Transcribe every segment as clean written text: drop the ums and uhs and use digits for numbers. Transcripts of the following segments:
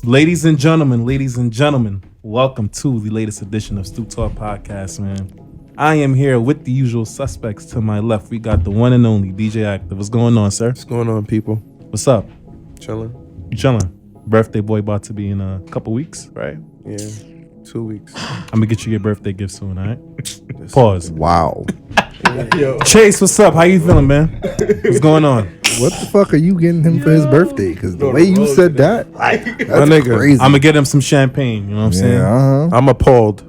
Ladies and gentlemen, welcome to the latest edition of Stoop Talk Podcast, man. I am here with the usual suspects. To my left, we got the one and only DJ Active. What's going on, sir? What's going on, people? What's up? Chilling. You chilling? Birthday boy about to be in a couple weeks, right? Yeah, 2 weeks. I'm gonna get you your birthday gift soon, all right? Pause. Wow. Yo. Chase, what's up? How you feeling, man? What's going on? What the fuck are you getting him for his birthday? Because the way you said that, that's nigga, crazy. I'm gonna get him some champagne, you know what I'm saying? I'm appalled.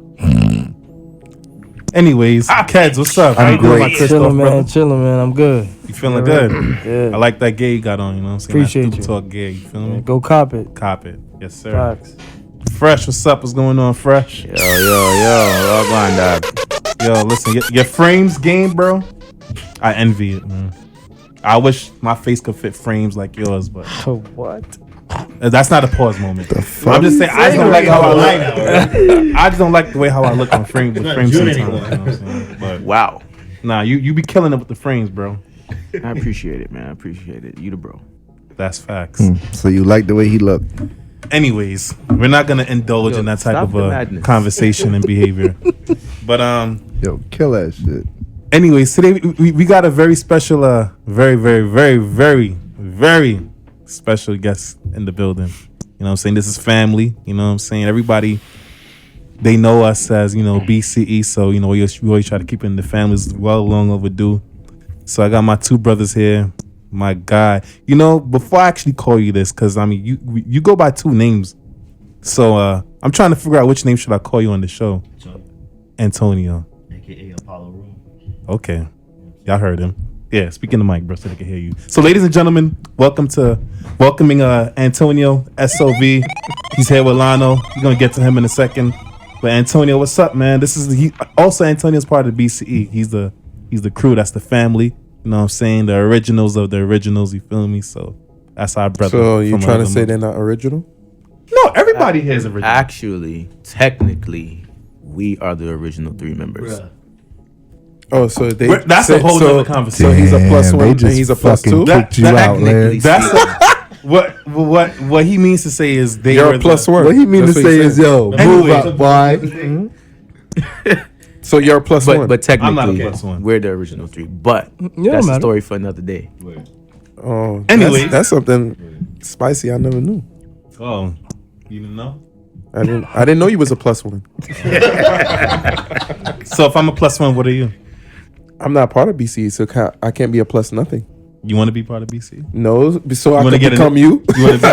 Anyways, Keds, what's up? How you doing, my Christoph, brother? Chilling, man. I'm good. You feeling good? Yeah. I like that gay you got on, you know what I'm saying? Appreciate that you. Stoop Talk gay, you feel me? Go cop it. Cop it. Yes, sir. Facts. Phresh, what's up? What's going on, Phresh? Yo, all going, dog. Yo, listen, your frames game, bro, I envy it, man. I wish my face could fit frames like yours, but What? that's not a pause moment. I'm just saying, I just don't like how I look. I just don't like the way how I look on frame with frames sometimes. You know what I'm saying? But Wow. nah, you be killing it with the frames, bro. I appreciate it, man. I appreciate it. You the bro. That's facts. So you like the way he looked? Anyways, we're not gonna indulge in that type stop of the madness. conversation and behavior. But Yo, kill that shit. anyways, today we got a very special, very special guest in the building. You know what I'm saying? This is family. You know what I'm saying? Everybody, they know us as, you know, BCE. So, you know, we always try to keep it in the family. It's well long overdue. So I got my two brothers here. My guy. You know, before I actually call you this, because, I mean, you go by two names. So I'm trying to figure out which name should I call you on the show. Antonio. AKA Apollo Room. Okay. Y'all heard him. Yeah, speak in the mic, bro, so they can hear you. So, ladies and gentlemen, welcoming Antonio, SOV. He's here with Lano. We're going to get to him in a second. But Antonio, what's up, man? Also Antonio's part of BCE. He's the crew. That's the family. You know what I'm saying? The originals of the originals, you feel me? So, that's our brother. So you trying to say they're not original? No, everybody here is original. Actually, technically, we are the original three members. Bruh. Oh, so they. That's a whole other conversation. So he's a plus Damn, one they and he's a plus fucking two. kicked you out, man. That's what he means to say is they You're were a plus one. What he mean That's to what say he's is, saying. yo, Anyway, move up, boy. So you're a plus one. But I'm not a technically, plus one. we're the original three. But Yeah, that's a man. story for another day. Oh, Anyway. that's something spicy I never knew. Oh, you didn't know? I didn't know you was a plus one. So if I'm a plus one, what are you? I'm not part of BC, so I can't be a plus nothing. You want to be part of BC? No, so I wanna can get become you. You want to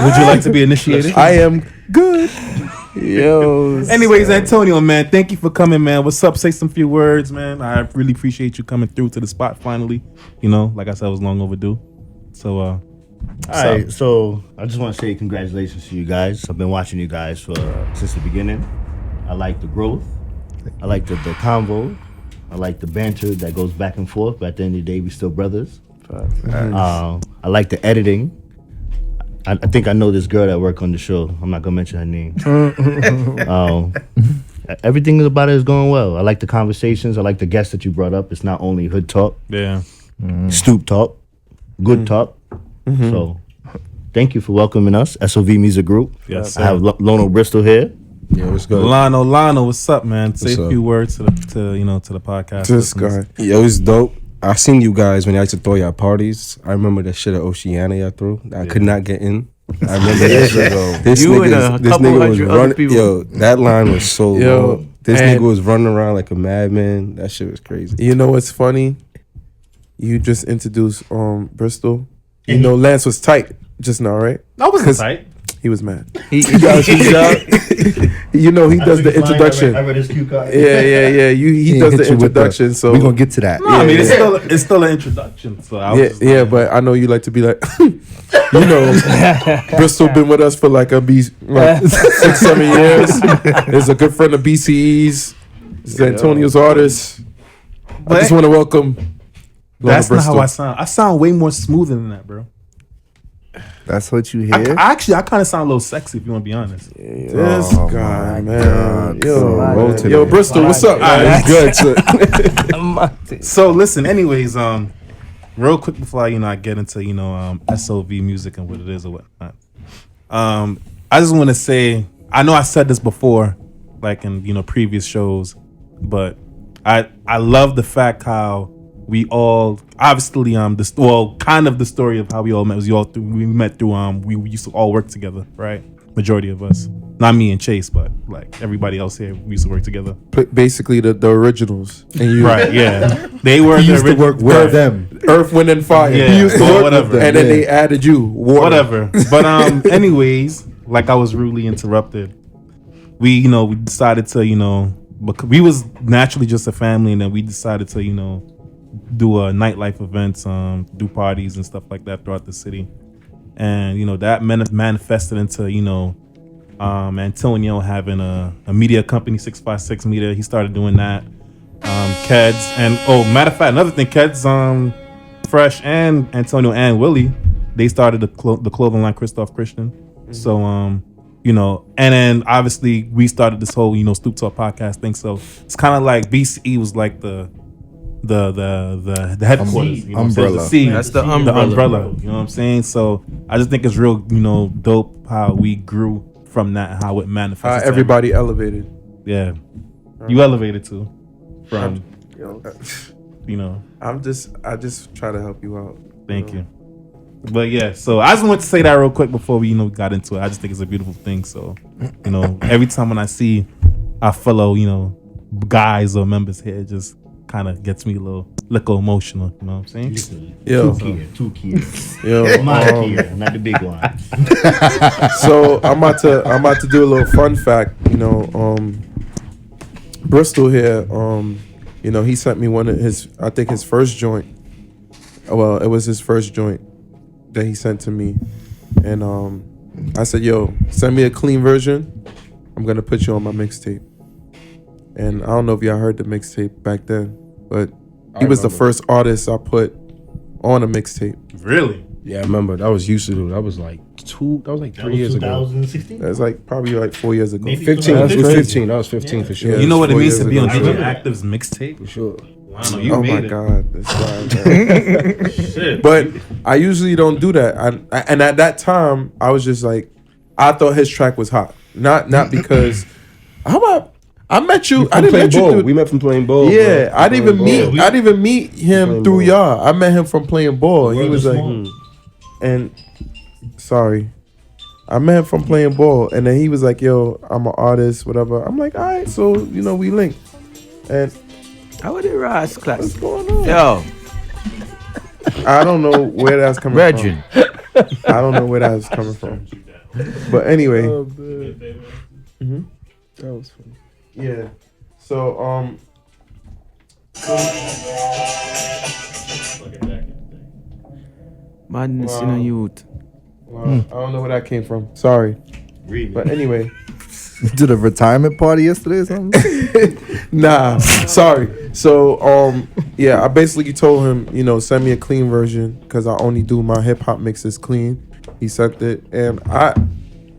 Would you like to be initiated? I am good. Yo. Anyways, Antonio, man, thank you for coming, man. What's up? Say some few words, man. I really appreciate you coming through to the spot finally. You know, like I said, it was long overdue. So, All right, so I just want to say congratulations to you guys. I've been watching you guys since the beginning. I like the growth. I like the convo. I like the banter that goes back and forth. But at the end of the day, we still brothers. I like the editing. I think I know this girl that work on the show. I'm not gonna mention her name. Everything about it is going well. I like the conversations. I like the guests that you brought up. It's not only hood talk, yeah. stoop talk, good talk. So, thank you for welcoming us, SOV Music Group. Yes, I have Lono Bristol here. Yeah, what's good? Lano, what's up, man? Say What's a up? few words to the podcast. This listeners. guy. Yo, it's dope. I seen you guys when you used to throw your parties. I remember that shit at Oceania y'all threw. I could not get in. I remember that shit. This You and a this couple nigga was hundred other running. people. Yo, that line was so Yo, long. This and- nigga was running around like a madman. That shit was crazy. You know what's funny? You just introduced Bristol. You know Lance was tight just now, right? I wasn't tight. He was mad. He got you up. You know he does the introduction. I read his cue card. Yeah. He does the introduction. So we're gonna get to that. No, I mean it's still an introduction. So I was yeah, but I know you like to be like, you know, Bristol been with us for like 6-7 years. Is a good friend of BCE's. Is Antonio's artist. I just want to welcome. that's not Bristol. how I sound. I sound way more smoother than that, bro. That's what you I hear? kind of sound a little sexy if you want to be honest. This Oh guy, my man. God. Yo, today. yo, Bristol, what's up? All right. Man? Good. So, So listen, anyways, real quick before I get into SOV music and what it is or whatnot. I just want to say, I know I said this before, like in previous shows, but I love the fact how we all obviously kind of the story of how we all met was we met through we used to all work together, right? Majority of us, not me and Chase, but like everybody else here, we used to work together. Basically the originals, and you right? Yeah, they were He the used to work original. with them. Earth, Wind, and Fire. Yeah, He used to or work whatever. with them, and then they added you, water. Whatever. But anyways, like I was rudely interrupted. We decided to because we was naturally just a family, and then we decided to do nightlife events, do parties and stuff like that throughout the city, and that manifested into Antonio having a media company, 656 Media. He started doing that. Keds and matter of fact, another thing, Keds, Phresh and Antonio and Willie, they started the clothing line Christoph Christian. Mm-hmm. So and then obviously we started this whole Stoop Talk podcast thing. So it's kind of like BCE was like the headquarters, umbrella. That's the umbrella. You know what I'm saying? So I just think it's real dope how we grew from that and how it manifested. Everybody elevated. Yeah, you elevated too. From I just try to help you out. Thank you. But yeah, so I just want to say that real quick before we got into it. I just think it's a beautiful thing. So every time when I see our fellow guys or members here, it just kind of gets me a little emotional. You know what I'm saying? Two kids. Yo, My kid, not the big one. So I'm about to do a little fun fact. Bristol here. He sent me one of his first joint. Well, it was his first joint that he sent to me, and I said, "Yo, send me a clean version. I'm gonna put you on my mixtape." And I don't know if y'all heard the mixtape back then, but he was the first artist I put on a mixtape. Really? Yeah, I remember. That was used to do. That was like 3 years ago. 2016. That's probably 4 years ago. Maybe 15. That was 2015. 15. That was 15 for sure. Yeah. You know what it 4 means to years be on ago. DJ Active's mixtape? For sure. Wow, you Oh made my it. God, that's wild. Shit. But I usually don't do that. And at that time, I was just like, I thought his track was hot. Not because I met you. I didn't met you through. We met from playing ball. Yeah, bro. I didn't Playing even meet him Playing through ball. y'all. I met him from playing ball. He World was is like, small. and sorry, I met him from playing ball, and then he was like, "Yo, I'm an artist, whatever." I'm like, "All right, so we linked." And How would it rise, class? what's going on? Yo, I don't know where that's coming Regin. from. I don't know where that's coming from. But anyway, That was funny. yeah. So Madness in a youth. I don't know where that came from. Sorry. Really? But anyway, Did a retirement party yesterday or something? nah, sorry. So yeah, I basically told him, send me a clean version because I only do my hip hop mixes clean. He sent it, and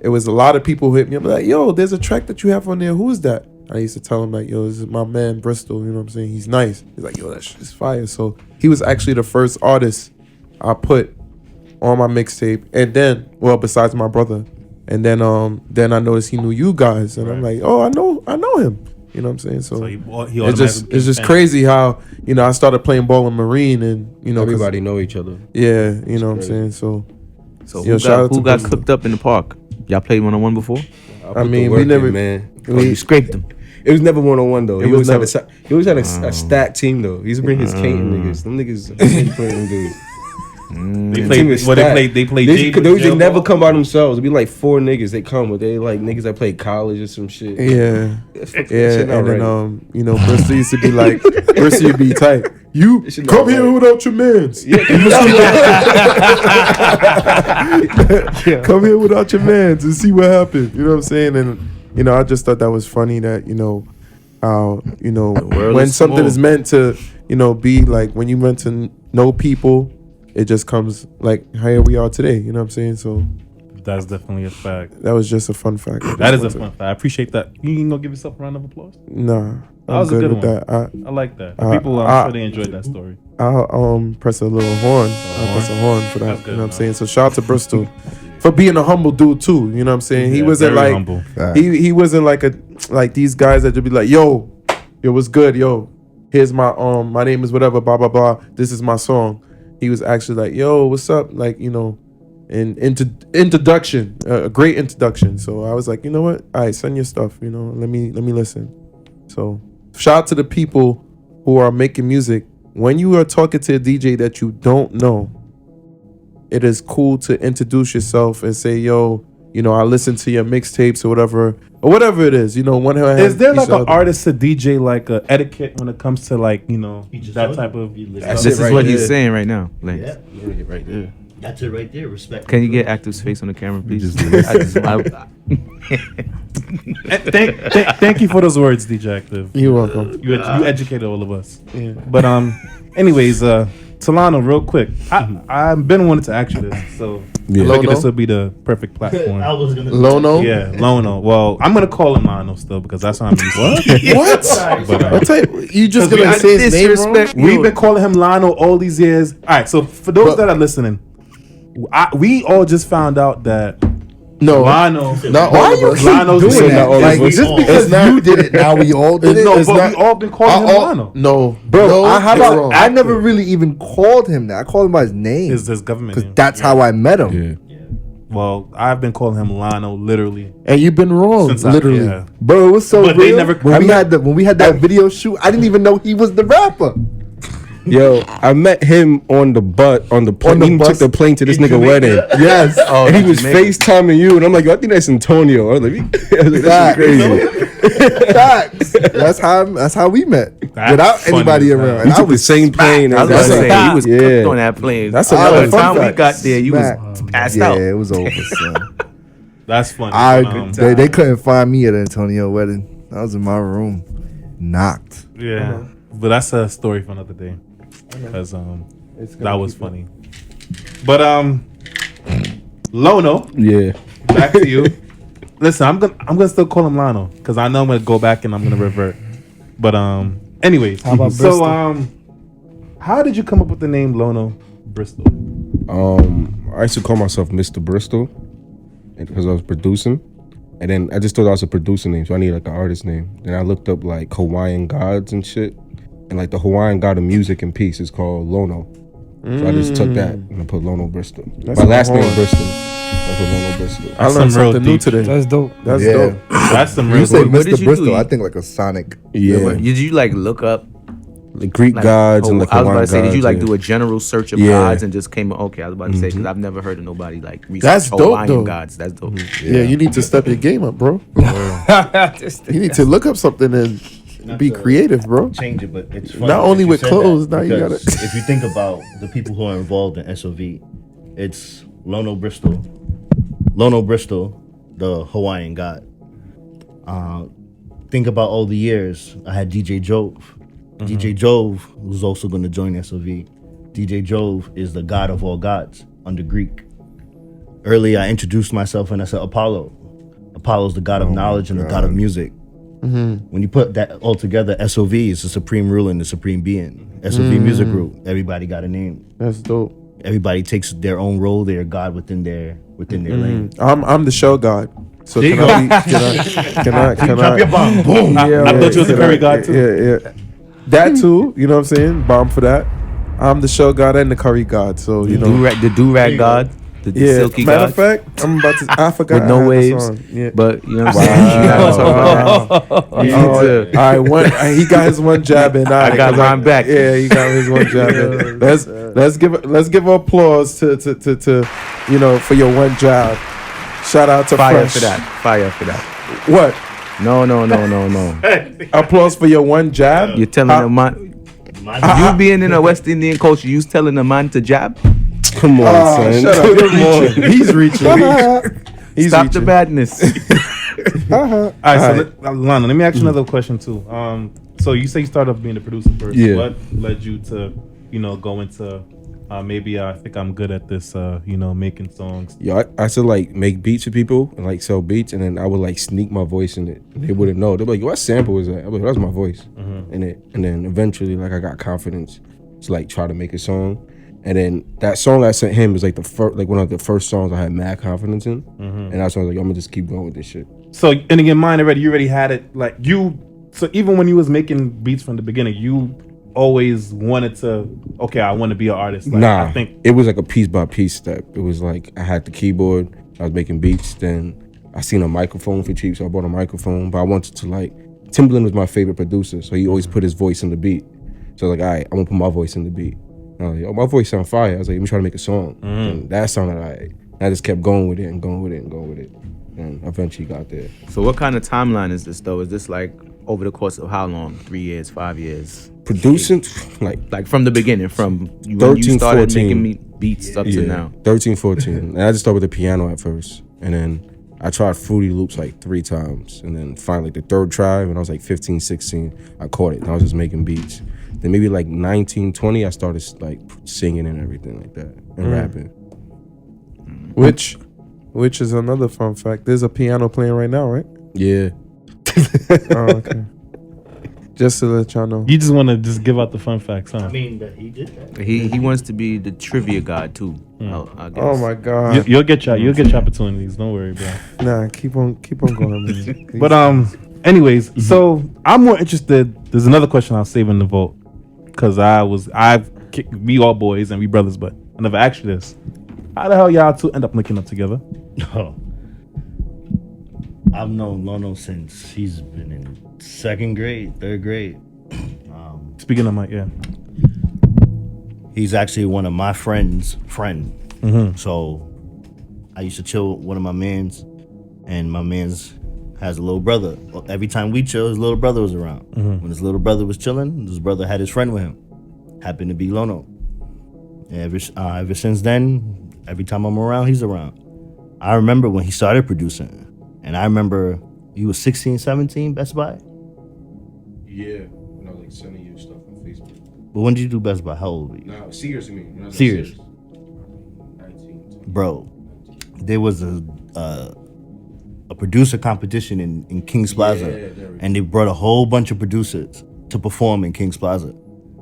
it was a lot of people who hit me up like, "Yo, there's a track that you have on there. Who is that?" I used to tell him like, "Yo, this is my man Bristol." You know what I'm saying? He's nice. He's like, "Yo, that shit is fire." So he was actually the first artist I put on my mixtape, and then, well, besides my brother, and then I noticed he knew you guys, and I'm like, "Oh, I know him." You know what I'm saying? So he it's just crazy how I started playing ball in Marine, and 'cause- Everybody know each other. yeah, you know what I'm saying. So So Yo, shout out who to got Bristol. cooked up in the park? Y'all played 1-on-1 before? I mean, we never. man. You scraped them. It was never 1-on-1 though. It He was always had a stacked team though. He used to bring his Canton niggas. Them niggas playing them dudes. They team is played. stacked. They played. They never come by themselves. It'd be like 4 niggas. They come, but they like niggas that played college or some shit. Yeah, Shit yeah, not and right. then Bristol used to be like, Bristol used to be tight. You shit come not here right. without your mans. Come here without your mans and see what happened. You know what I'm saying? And I just thought that was funny that how world when is something small. is meant to be like when you meant to know people, it just comes like here we are today. You know what I'm saying? So That's definitely a fact. That was just a fun fact. That is a fun fact. I appreciate that. You ain't gonna give yourself a round of applause? Nah, That was a good one. that. I like that. People, I'm sure they enjoyed that story. I'll press a little horn. I'll press a horn for that. That's good, You know what I'm man. saying? So shout out to Bristol for being a humble dude too. You know what I'm saying? He Yeah, wasn't very like humble. he wasn't like these guys that would be like, yo, what's good, yo. Here's my name is whatever, blah blah blah. This is my song. He was actually like, yo, what's up? Like, you know, an introduction, a great introduction. So I was like, you know what? All right, send your stuff. You know, let me listen. So shout out to the people who are making music. When you are talking to a DJ that you don't know, it is cool to introduce yourself and say, yo, you know, I listen to your mixtapes or whatever it is. You know, Is there like an artist, a DJ, like a etiquette when it comes to like, you know, that type of? This is what he's saying right now. Lance. Yeah, right there. that's it right there. Respect. Can you get Active's face on the camera, please? Thank you for those words, DJ Active. You're welcome. You educated all of us. Yeah. But anyways, Solano, real quick, I've been wanting to ask you this, so I figured Lono? this would be the perfect platform. I was gonna. Lono? Yeah, Lono. Well, I'm gonna call him Lono still because that's how I'm used to. What? But, I'll tell you just 'cause gonna we- say his name wrong? We've been calling him Lionel all these years. All right, so for those that are listening, we all just found out that No, Lionel. not Why all you of us. keep Lionel's doing saying that? all Like, of us. just because you did it, now we all did it. No, It's but not- we all been calling him Lionel. No, Bro, no, I you're wrong. I never really even called him that. I called him by his name Is his government because name. that's how I met him. Well, I've been calling him Lionel literally. And you've been wrong, Since literally. yeah. Bro, it was so But they real. never- when we had that video shoot, I didn't even know he was the rapper. Yo, I met him on the plane. He took the plane to this nigga wedding. Yes. And he was FaceTiming you, and I'm like, yo, I think that's Antonio. I was like, that's crazy. Facts. That's how we met. That's Without funny anybody as hell. around. We And I took the was same plane. I was about to say he was Yeah. cooked on that plane. That's By another the fun time we fact. got there, you was smack. passed yeah, out. it was over, son. That's funny. They couldn't find me at Antonio wedding. I was in my room, knocked. Yeah, but that's a story for another day. Because that was funny. But Lono, Yeah. back to you. Listen, I'm gonna still call him Lionel because I know I'm gonna go back and I'm gonna revert. But anyways, How about so Bristol? how did you come up with the name Lono Bristol? I used to call myself Mr. Bristol because I was producing. And then I just thought that was a producer name, so I needed like an artist name. Then I looked up like Hawaiian gods and shit. And like the Hawaiian god of music and peace is called Lono. So I just took that and I put Lono Bristol. That's My last name hard. is Bristol. I put Lono Bristol. I learned some real something new deep today. That's dope. That's Yeah. dope. That's some You real. say What did Mr. you Bristol, do? I think like a Sonic. Yeah. Did you like look up The Greek like, gods and like I was about Hawaiian to say, did you gods, like yeah. do a general search of Yeah. gods and just came? Okay, I was about to say because I've never heard of nobody like research That's dope, Hawaiian though. gods. That's dope. Yeah, you need to step your game up, bro. You need to look up something and be creative, bro. Change it, but it's funny Not that only you with said clothes, that, now you because gotta- if you think about the people who are involved in SOV, it's Lono Bristol, the Hawaiian god. Think about all the years I had DJ Jove. DJ Jove was also going to join SOV. DJ Jove is the god of all gods under Greek. Earlier, I introduced myself and I said Apollo. Apollo's the god of knowledge and the god of music. When you put that all together, SOV is the supreme ruler and the supreme being. SOV Music Group, everybody got a name. That's dope. Everybody takes their own role, their god within their lane. I'm the shell god. So can I Drop your bomb, boom. I thought you was a curry god too. Yeah. That too, you know what I'm saying? Bomb for that. I'm the shell god and the curry god. So you know. The do-rag god, the Yeah. silky Matter god. of fact, I'm about to. I forgot. With no I had the waves, song. Yeah. but you know what I'm saying? You gotta you need to- All right, he got his one jab in. I got mine back. Yeah, he got his one jab in. Let's give applause to you know for your one jab. Shout out to Fire Phresh. for that. Fire for that. What? No. Applause for your one jab. You're telling a man, you being in a West Indian culture, you telling a man to jab? Come on, son. Shut up. You're reaching. He's reaching. He's Stop the reaching. badness. All right, so Lana, let me ask you another question too. So you say you started off being a producer first. Yeah. What led you to, go into maybe I think I'm good at this, making songs. Yo, I used to like make beats for people and like sell beats, and then I would like sneak my voice in it. They wouldn't know. They'd be like, "What sample is that?" I'm like, "That's my voice in it." And then eventually, like, I got confidence to like try to make a song. And then that song I sent him was like one of the first songs I had mad confidence in. And that's when I was like, I'm gonna just keep going with this shit. So in your mind already, you already had it. Like so even when you was making beats from the beginning, you always wanted to. Okay, I want to be an artist. Like, nah, I think it was like a piece by piece step. It was like I had the keyboard, I was making beats. Then I seen a microphone for cheap, so I bought a microphone. But I wanted to like Timbaland was my favorite producer, so he always put his voice in the beat. So I was like, all right, I'm gonna put my voice in the beat. And I was like, oh, my voice sound fire. I was like, let me try to make a song. And that sounded alright. I just kept going with it and going with it and going with it, and eventually got there. So what kind of timeline is this though? Is this like over the course of how long? 3 years, 5 years? Producing, like from the beginning, from when 13, you started 14. making beats up to now. 13, 14. And I just started with the piano at first. And then I tried Fruity Loops like 3 times. And then finally the third try, when I was like 15, 16, I caught it. And I was just making beats. Then maybe like 19, 20, I started like singing and everything like that and rapping. Which is another fun fact. There's a piano playing right now, right? Yeah. Oh, okay. Just to let y'all know. you just want to just give out the fun facts, huh? I mean, that he did that. He wants to be the trivia god too. I guess. Oh my God. You'll get your opportunities. Don't worry, bro. Nah, keep on going, man. But anyways, so I'm more interested. There's another question I'll save in the vote because we all boys and we brothers, but I never asked you this. How the hell y'all two end up linking up together? Oh. I've known Lono since he's been in 2nd grade, 3rd grade. Speaking of my, yeah. He's actually one of my friends' friend. So I used to chill with one of my mans, and my mans has a little brother. Every time we chill, his little brother was around. When his little brother was chilling, his brother had his friend with him. Happened to be Lono. And ever since then, every time I'm around, he's around. I remember when he started producing, and I remember he was 16, 17, Best Buy. Yeah. When I was like sending you stuff on Facebook. But when did you do Best Buy? How old were you? No, Sears, I mean. When I was Sears. 19. Bro, there was a producer competition in Kings Plaza, and they brought a whole bunch of producers to perform in Kings Plaza.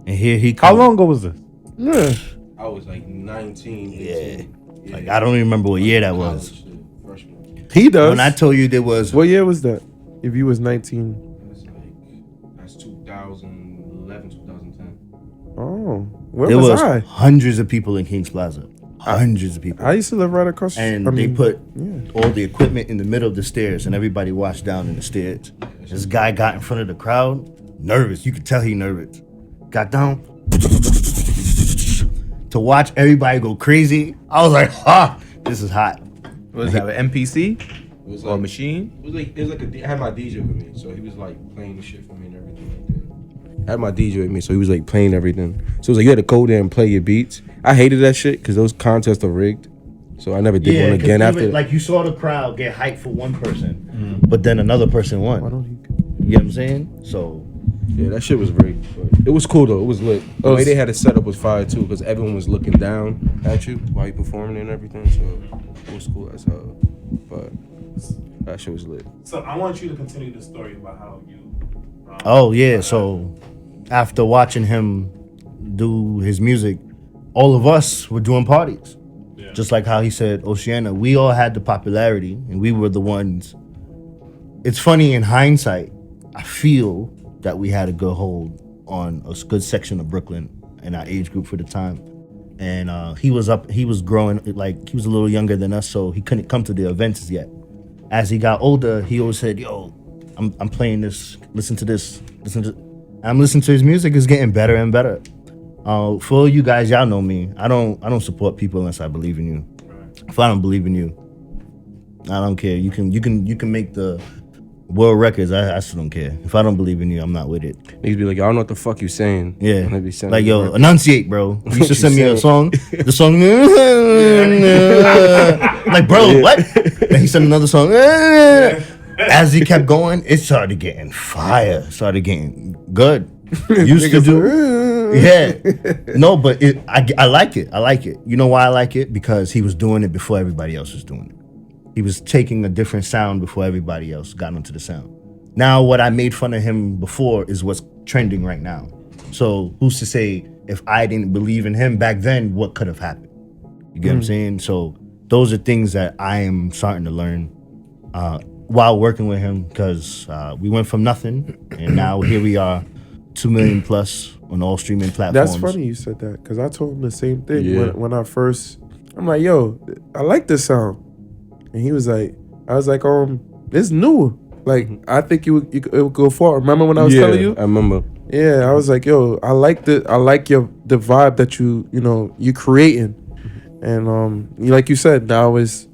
And here he comes. How long ago was this? I was like 19, 18. Yeah. Like, I don't even remember what year that was. College, freshman. He does. When I told you there was... What year was that? If you was 19. That's 2011, 2010. Oh, where There was was I? hundreds of people in Kings Plaza. Hundreds of people. I used to live right across. And they put all the equipment in the middle of the stairs, and everybody watched down in the stairs. This guy got in front of the crowd, nervous. You could tell he nervous. Got down to watch everybody go crazy. I was like, this is hot. Was that an MPC It was or a machine? I had my DJ with me, so he was like playing the shit for me and everything like that. I had my DJ with me, so he was like playing everything. So it was like you had to go there and play your beats. I hated that shit because those contests are rigged. So I never did one again after. Like, you saw the crowd get hyped for one person, but then another person won. Why don't you? You know what I'm saying? So Yeah, that shit was rigged. But it was cool though. It was lit. The way they had it set up was fire too, because everyone was looking down at you while you performing and everything. So it was cool as hell. But that shit was lit. So I want you to continue the story about how you. Oh yeah, so after watching him do his music, all of us were doing parties. Yeah. Just like how he said, Oceana, we all had the popularity and we were the ones. It's funny in hindsight, I feel that we had a good hold on a good section of Brooklyn in our age group for the time. And he was growing, like he was a little younger than us, so he couldn't come to the events yet. As he got older, he always said, yo, I'm playing this, listen to this, I'm listening to his music, it's getting better and better. For you guys, y'all know me. I don't support people unless I believe in you. If I don't believe in you, I don't care. You can make the world records. I still don't care. If I don't believe in you, I'm not with it. Niggas be like, I don't know what the fuck you saying. Yeah. And they be saying Like, yo, like, enunciate, bro. You used to send me a saying? song. The song, like, bro, what? And he sent another song. As he kept going, it started getting fire. Started getting good. Used to do. Yeah. No, but I like it. I like it. You know why I like it? Because he was doing it before everybody else was doing it. He was taking a different sound before everybody else got onto the sound. Now, what I made fun of him before is what's trending right now. So who's to say if I didn't believe in him back then, what could have happened? You get what I'm saying? So those are things that I am starting to learn while working with him, because we went from nothing and now here we are, 2 million plus on all streaming platforms. That's funny you said that, because I told him the same thing Yeah. when I first. I'm like, yo, I like this sound, and he was like, I was like, it's new. Like, I think it would go far. Remember when I was telling you? I remember. Yeah, I was like, yo, I like the vibe that you're creating, and like you said, now is.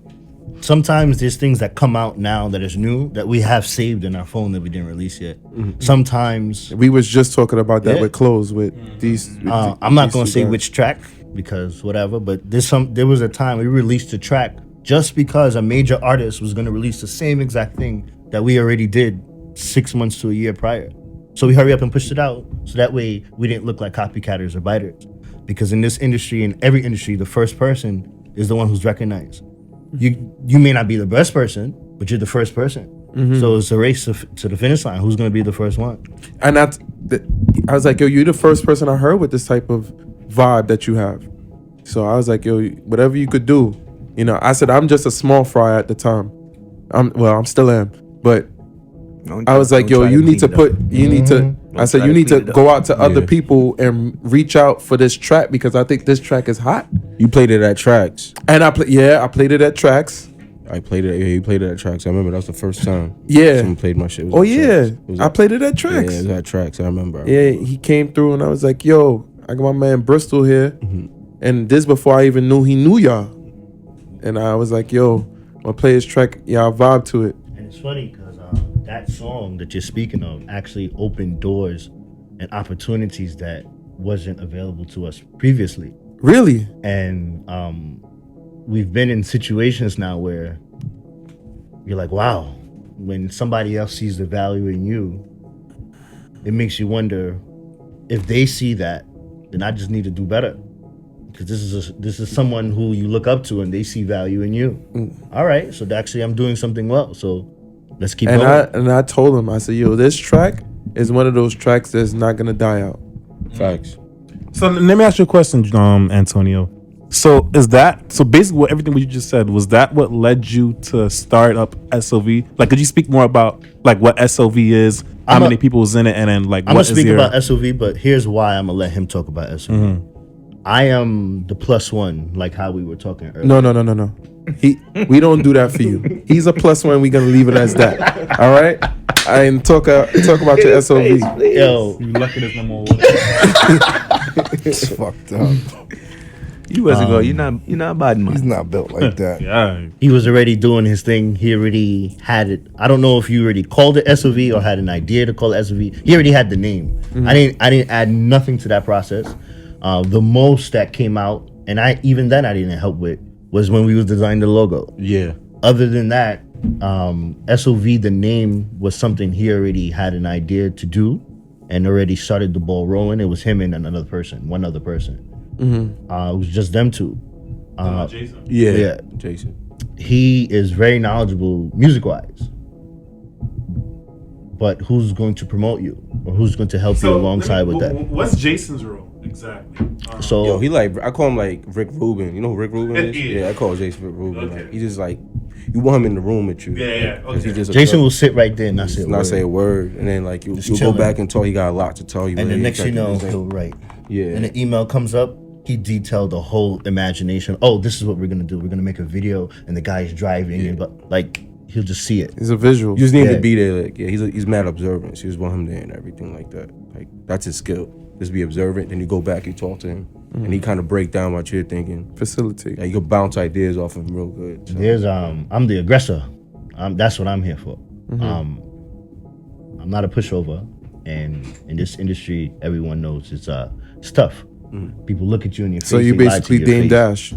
Sometimes there's things that come out now that is new that we have saved in our phone that we didn't release yet. Sometimes We was just talking about that Yeah. with clothes with these. I'm not gonna these say guys. which track because whatever, but there was a time we released a track just because a major artist was gonna release the same exact thing that we already did 6 months to a year prior. So we hurry up and pushed it out so that way we didn't look like copycatters or biters. Because in this industry, in every industry, the first person is the one who's recognized. You may not be the best person, but you're the first person. So it's a race to the finish line. Who's gonna be the first one? And I was like, yo, you're the first person I heard with this type of vibe that you have. So I was like, yo, whatever you could do. I said, I'm just a small fry at the time. I'm still am. But I was like, yo, you need to I said, you need to go out to other people and reach out for this track, because I think this track is hot. You played it at Tracks. And I played it at Tracks. I played it. Yeah, you played it at Tracks. I remember that was the first time. Yeah. Someone played my shit. It was Oh at yeah, Tracks. It was I at- played it at Yeah, Tracks. it was at Tracks. I remember. Yeah, he came through and I was like, yo, I got my man Bristol here. And this before I even knew he knew y'all. And I was like, yo, I'm gonna play his track, y'all vibe to it. And it's funny because that song that you're speaking of actually opened doors and opportunities that wasn't available to us previously. Really? And we've been in situations now where you're like, wow, when somebody else sees the value in you, it makes you wonder if they see that, then I just need to do better. Because this is someone who you look up to and they see value in you. All right, so actually I'm doing something well. So let's keep going. I told him, I said, yo, this track is one of those tracks that's not gonna die out. Facts. So let me ask you a question, Antonio. So basically what everything what you just said, was that what led you to start up SOV? Like, could you speak more about like what SOV is, how many people was in it, and then like I'm what gonna is speak your... about SOV, but here's why I'm gonna let him talk about SOV. I am the plus one, like how we were talking earlier. No. We don't do that for you. He's a plus one. We're gonna leave it as that. All right. I ain't talk about your SOV. Yo, You lucky there's no more It's fucked up. You wasn't going. You're not bad man. He's not built like that. Yeah. he was already doing his thing. He already had it. I don't know if you already called it SOV or had an idea to call it SOV. He already had the name. I didn't add nothing to that process. The most that came out, and I didn't help with, was when we was designing the logo. Yeah. Other than that, SOV, the name was something he already had an idea to do and already started the ball rolling. It was him and one other person. It was just them two. Jason. Yeah. Jason. He is very knowledgeable music-wise. But who's going to promote you? Or who's going to help you alongside with that? What's Jason's role exactly? So Yo, I call him like Rick Rubin. You know who Rick Rubin is? Yeah. Yeah, I call Jason Rick Rubin. Okay. Like, he just like, you want him in the room with you. Yeah. 'Cause he just Jason will sit right there and not say a not word. say a word, and then like you'll go chilling. back and talk. He got a lot to tell you. And the man. next He you know, got he'll write. Yeah. And the email comes up, he detailed the whole imagination. Oh, this is what we're gonna do. We're gonna make a video, and the guy's driving, and but like he'll just see it. He's a visual. You just need him Yeah. to be there. Like, yeah, he's mad observant. So you just want him there and everything like that. Like that's his skill. Just be observant. Then you go back, you talk to him, and he kind of break down what you're thinking. Facilitate. Yeah, you can bounce ideas off him real good. So. There's I'm the aggressor. That's what I'm here for. I'm not a pushover, and in this industry, everyone knows it's tough. People look at you in your face. So you they lie to basically your Dame face. Dash.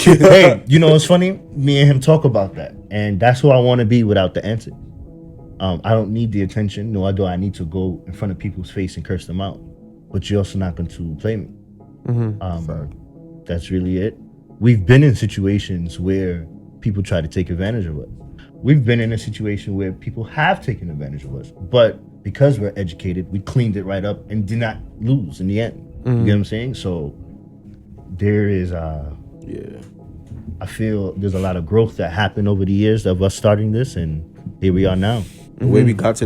Hey, you know what's funny? Me and him talk about that, and that's who I want to be without the answer. I don't need the attention, nor do I need to go in front of people's face and curse them out. but you're also not going to play me. That's really it. We've been in situations where people try to take advantage of us. We've been in a situation where people have taken advantage of us, but because we're educated, we cleaned it right up and did not lose in the end. You get what I'm saying? So there is I feel there's a lot of growth that happened over the years of us starting this, and here we are now. The way we got to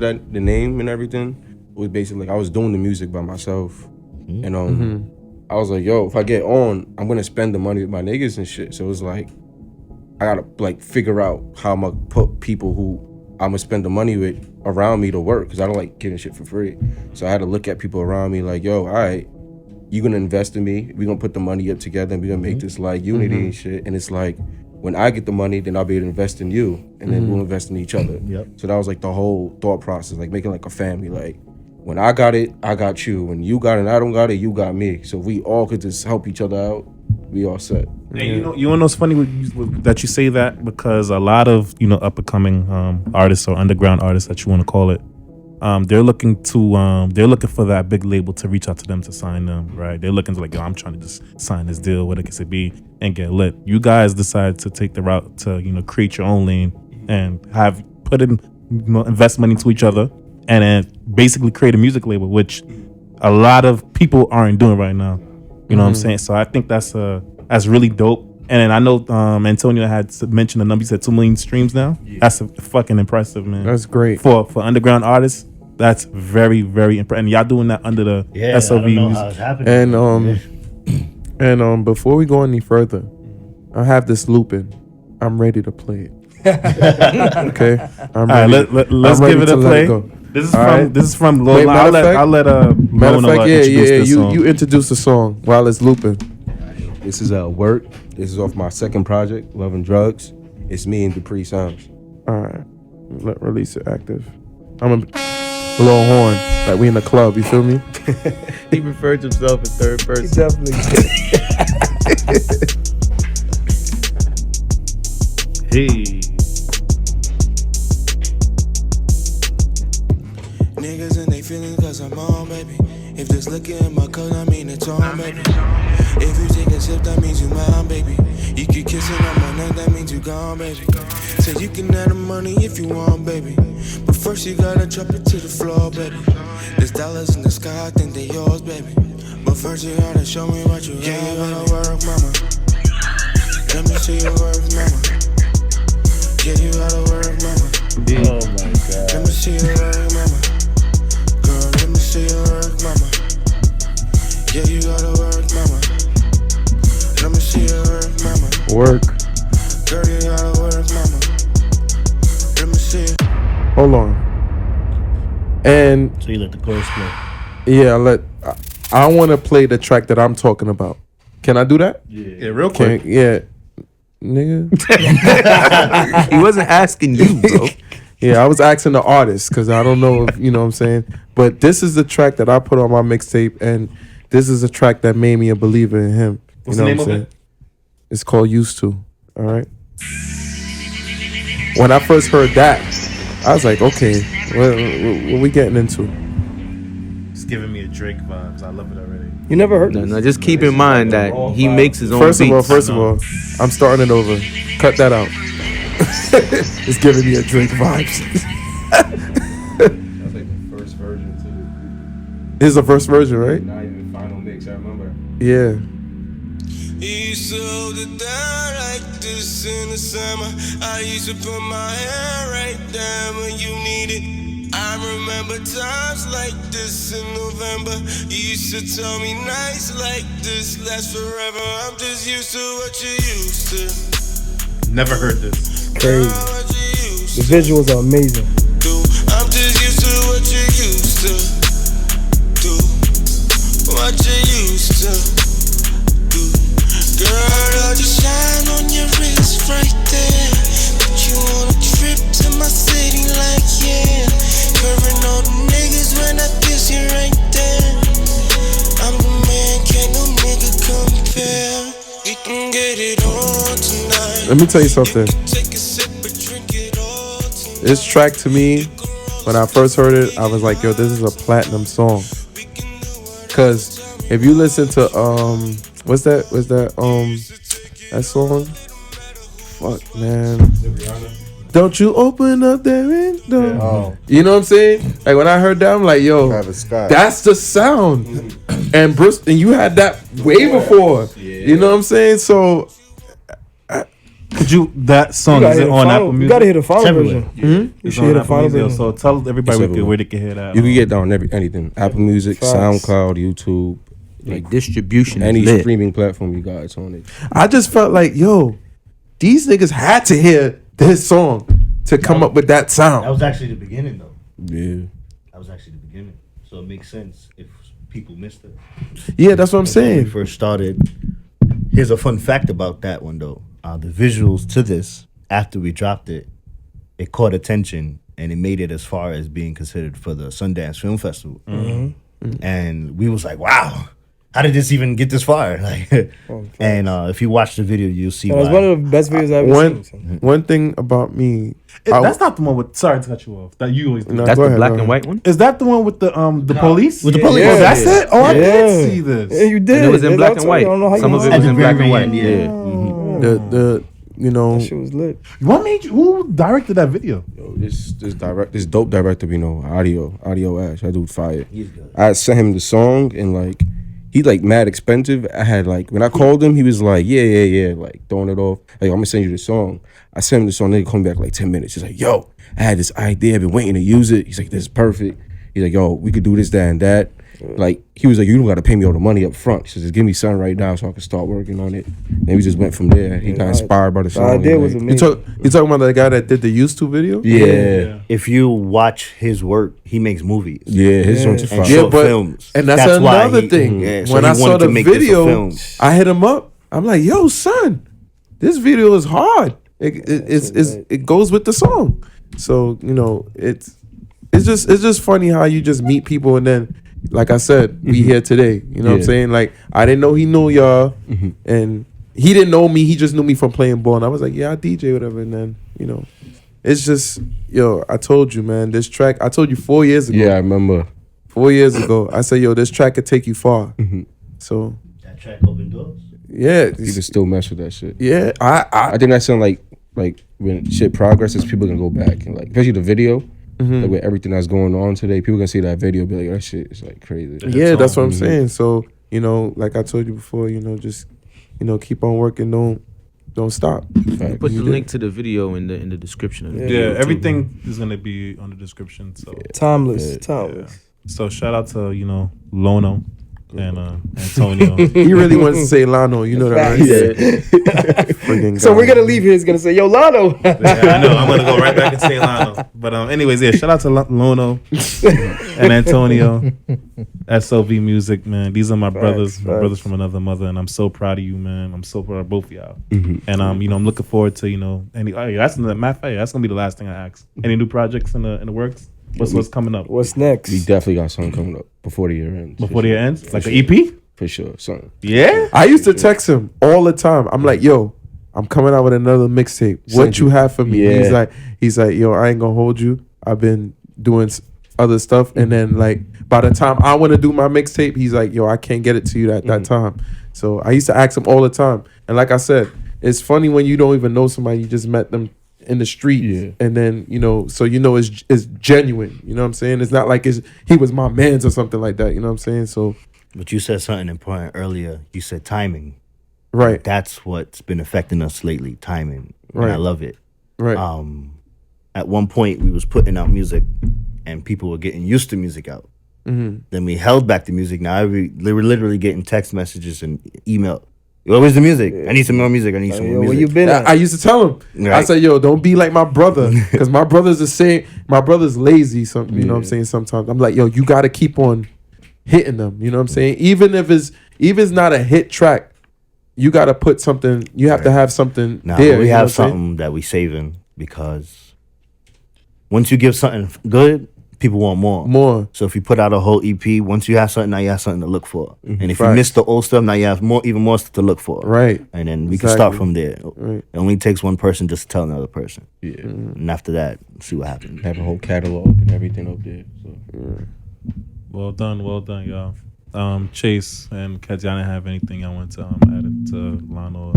that, the name and everything, was basically like I was doing the music by myself, and I was like, yo, if I get on, I'm gonna spend the money with my niggas and shit. So it was like, I gotta like figure out how I'm gonna put people who I'm gonna spend the money with around me to work, because I don't like giving shit for free. So I had to look at people around me like, yo, all right, you gonna invest in me, we gonna put the money up together, and we gonna make this like unity and shit. And it's like, when I get the money, then I'll be able to invest in you, and then we'll invest in each other. So that was like the whole thought process, like making like a family. Like, when I got it, I got you. When you got it and I don't got it, you got me. So if we all could just help each other out, we all set. And you know what's funny that you say that, because a lot of up and coming artists or underground artists that you want to call it, they're looking for that big label to reach out to them to sign them, right? They're looking to like, yo, I'm trying to just sign this deal, whatever it could be, and get lit. You guys decide to take the route to create your own lane and have put in invest money to each other, and then basically create a music label, which a lot of people aren't doing right now. You know what I'm saying? So I think that's really dope. And I know Antonio had mentioned the number. You said 2 million streams now. That's fucking impressive, man. That's great for underground artists. That's very, very impressive. And y'all doing that under the SOV I don't know music. how it's happening. And before we go any further, I have this looping. I'm ready to play it. Okay, I'm ready. All right, let's give it a play. This is from Lil. I'll let matter of fact, introduce this song. You introduce the song while it's looping. This is Work. This is off my second project, Love and Drugs. It's me and Dupree Sounds. All right, release it active. I'm a blow a horn like we in the club. You feel me? He referred to himself in third person. Definitely. Hey. Niggas and they feelings cause I'm on, baby. If this liquor in my cup, I mean it's on, baby. If you take a sip, that means you mine, baby. You keep kissing on my neck, that means you gone, baby. Say you can have the money if you want, baby. But first you gotta drop it to the floor, baby. There's dollars in the sky, I think they yours, baby. But first you gotta show me what you got. Yeah, you gotta work, mama. Let me see your work, mama. Yeah, you gotta work, mama. Oh my God. Let me see your work, mama. Girl, let me see your work, mama. Yeah, you gotta work, mama. Let me see your work, mama. Work. Girl, you gotta work, mama. Let me see it. Hold on. And So you let the chorus play. yeah, I want to play the track that I'm talking about. Can I do that? Yeah, real quick. Yeah, nigga. He wasn't asking you, bro. Yeah, I was asking the artist because I don't know if you know what I'm saying. But this is the track that I put on my mixtape, and this is a track that made me a believer in him. What's you know the name what I'm of saying? It's called Used To. All right. When I first heard that, I was like, okay, what we getting into? It's giving me a Drake vibes. I love it already. You never heard this? No, just keep in mind that he makes his own First of beats. all, I'm starting it over. Cut that out. It's giving me a Drake vibes. That's like the first version too. This is the first version, right? Not even final mix, I remember. Yeah. You used to hold it down like this in the summer. I used to put my hair right down when you need it. I remember times like this in November. You used to tell me nights like this last forever. I'm just used to what you used to. Never heard this. Crazy. What you used The visuals are amazing. to do. I'm just used to what you used to do. What you used to do. Girl, I'll just shine on your wrist right there. But you wanna trip to my city like yeah. Curving all the niggas when I kiss you right there. I'm the man, can't no nigga compare. We can get it on tonight. Let me tell you something. Take a sip and drink it all tonight. This track to me, when I first heard it, I was like, yo, this is a platinum song. Cause if you listen to what's that that song? Fuck, man. Don't you open up that window? Oh, You know what I'm saying? Like when I heard that, I'm like, yo, Travis Scott. that's the sound. And Bruce, and you had that way before. You know what I'm saying? So Could you that song is it on Apple You Music? gotta hear the final everywhere. version. mhm. You It's should hear on the Apple final Music. version. So tell everybody everywhere. where they can hear that. You can get that on anything. Apple Music, Facts. SoundCloud, YouTube, Like distribution any is lit. streaming platform you got, it's on it. I just felt like, yo, these niggas had to hear this song to come up with that That sound. was actually the beginning, though. Yeah. That was actually the beginning. So it makes sense if people missed it. Yeah, that's what I'm When we saying. first started. Here's a fun fact about that one, though. The visuals to this, after we dropped it, it caught attention and it made it as far as being considered for the Sundance Film Festival. And we was like, wow, how did this even get this far? Like, and if you watch the video, you'll see It was why. one of the best videos I've ever One seen. one thing about me, That's not the one with. Sorry to cut you off. That you always do. No, That's go the ahead, black go and ahead. white one. Is that the one with the police? With the police. Oh, that's Yeah. it. Oh, I Yeah. did see this. Yeah, you did. And it was in That's black what and I white. don't know how Some you of it know was At in the black very and white. end, Yeah. the you know, That shit was lit. What made you? Who directed that video? Yo, this dope director, we know, Audio Ash. That dude fire. He's good. I sent him the song and like he like mad expensive. I had like when I called him, he was like, yeah, like throwing it off. Like, I'm gonna send you the song. I sent him the song, then he come back like 10 minutes. He's like, yo, I had this idea, I've been waiting to use it. He's like, this is perfect. He's like, yo, we could do this, that, and that. Like, he was like, you don't gotta pay me all the money up front. He said, just give me something right now so I can start working on it. And we just went from there. He got inspired by the song. idea and, was like, amazing. you talking about the guy that did the used to video? yeah. If you watch his work, he makes movies. Yeah, his joints are And fire. Yeah, short but films. and that's why another he- thing. yeah, so When he I saw wanted to the make this a video, film. I hit him up. I'm like, yo, son, this video is hard. It goes with the song. So, you know, it's just funny how you just meet people and then, like I said, we here today. You know what I'm Yeah. saying? Like, I didn't know he knew y'all, and he didn't know me. He just knew me from playing ball. And I was like, yeah, I DJ, whatever. And then, you know, it's just, yo, I told you, man, this track, I told you 4 years ago. Yeah, I remember. 4 years ago, I said, yo, this track could take you far. So, That track opened doors. yeah. You can still mess with that shit. Yeah, I think that sound like when shit progresses, people can go back and like, especially the video, like with everything that's going on today, people can see that video, and be like, that shit is like crazy. yeah, that's what I'm saying. So, you know, like I told you before, you know, just, you know, keep on working. Don't stop. Facts. Put the You link to the video in the description of the Yeah, video. Yeah, too. everything is gonna be on the description. So, Timeless. yeah. So shout out to Lono and Antonio. He really wants to say Lano, you know that, right? Friggin' So guy. we're gonna leave here. He's gonna say, "Yo, Lano." Yeah, I know. I'm gonna go right back and say Lano. But anyways, yeah, shout out to Lono and Antonio. SLV Music, man. These are my brothers, my facts. brothers from another mother, and I'm so proud of you, man. I'm so proud of both of y'all. And I'm looking forward to any. Oh, yeah, that's the matter of fact, that's gonna be the last thing I ask. Any new projects in the works? What's coming up What's next? We definitely got something coming up before the year ends. before the year ends? Like For an EP? For sure, something. Yeah. I used to text him all the time. I'm like, yo, I'm coming out with another mixtape. What Send you you- have for me? Yeah. He's like, yo, I ain't gonna hold you. I've been doing other stuff, and then like by the time I want to do my mixtape, he's like, yo, I can't get it to you at that time. So I used to ask him all the time, and like I said, it's funny when you don't even know somebody, you just met them in the street, Yeah. and then so it's genuine. You know what I'm saying? It's not like he was my man's or something like that. You know what I'm saying? So But you said something important earlier. You said timing. right, That's what's been affecting us lately. Timing. And Right. I love it. right. At one point, we was putting out music, and people were getting used to music out. Then we held back the music. Now they were literally getting text messages and email. Yo, where's the music? I need some more music. I need some Yo, more where music. you been at? I used to tell him. I Right. said, "Yo, don't be like my brother, because my brother's the same. My brother's lazy. You know what I'm saying. Sometimes I'm like, yo, you got to keep on hitting them. You know what I'm saying. Even if it's not a hit track, you got to put something. You have to have something Now there. we you know have what I'm saying? something that we saving because once you give something good, people want more. More. So if you put out a whole EP, once you have something, now you have something to look for. And if you Facts. miss the old stuff, now you have even more stuff to look for. Right. And then we can start Exactly. from there. Right. It only takes one person just to tell another person. Yeah. And after that, see what happens. Have a whole catalog and everything up there. So. Well done, y'all. Chase and Keds, y'all didn't have anything I want to add it to Lano.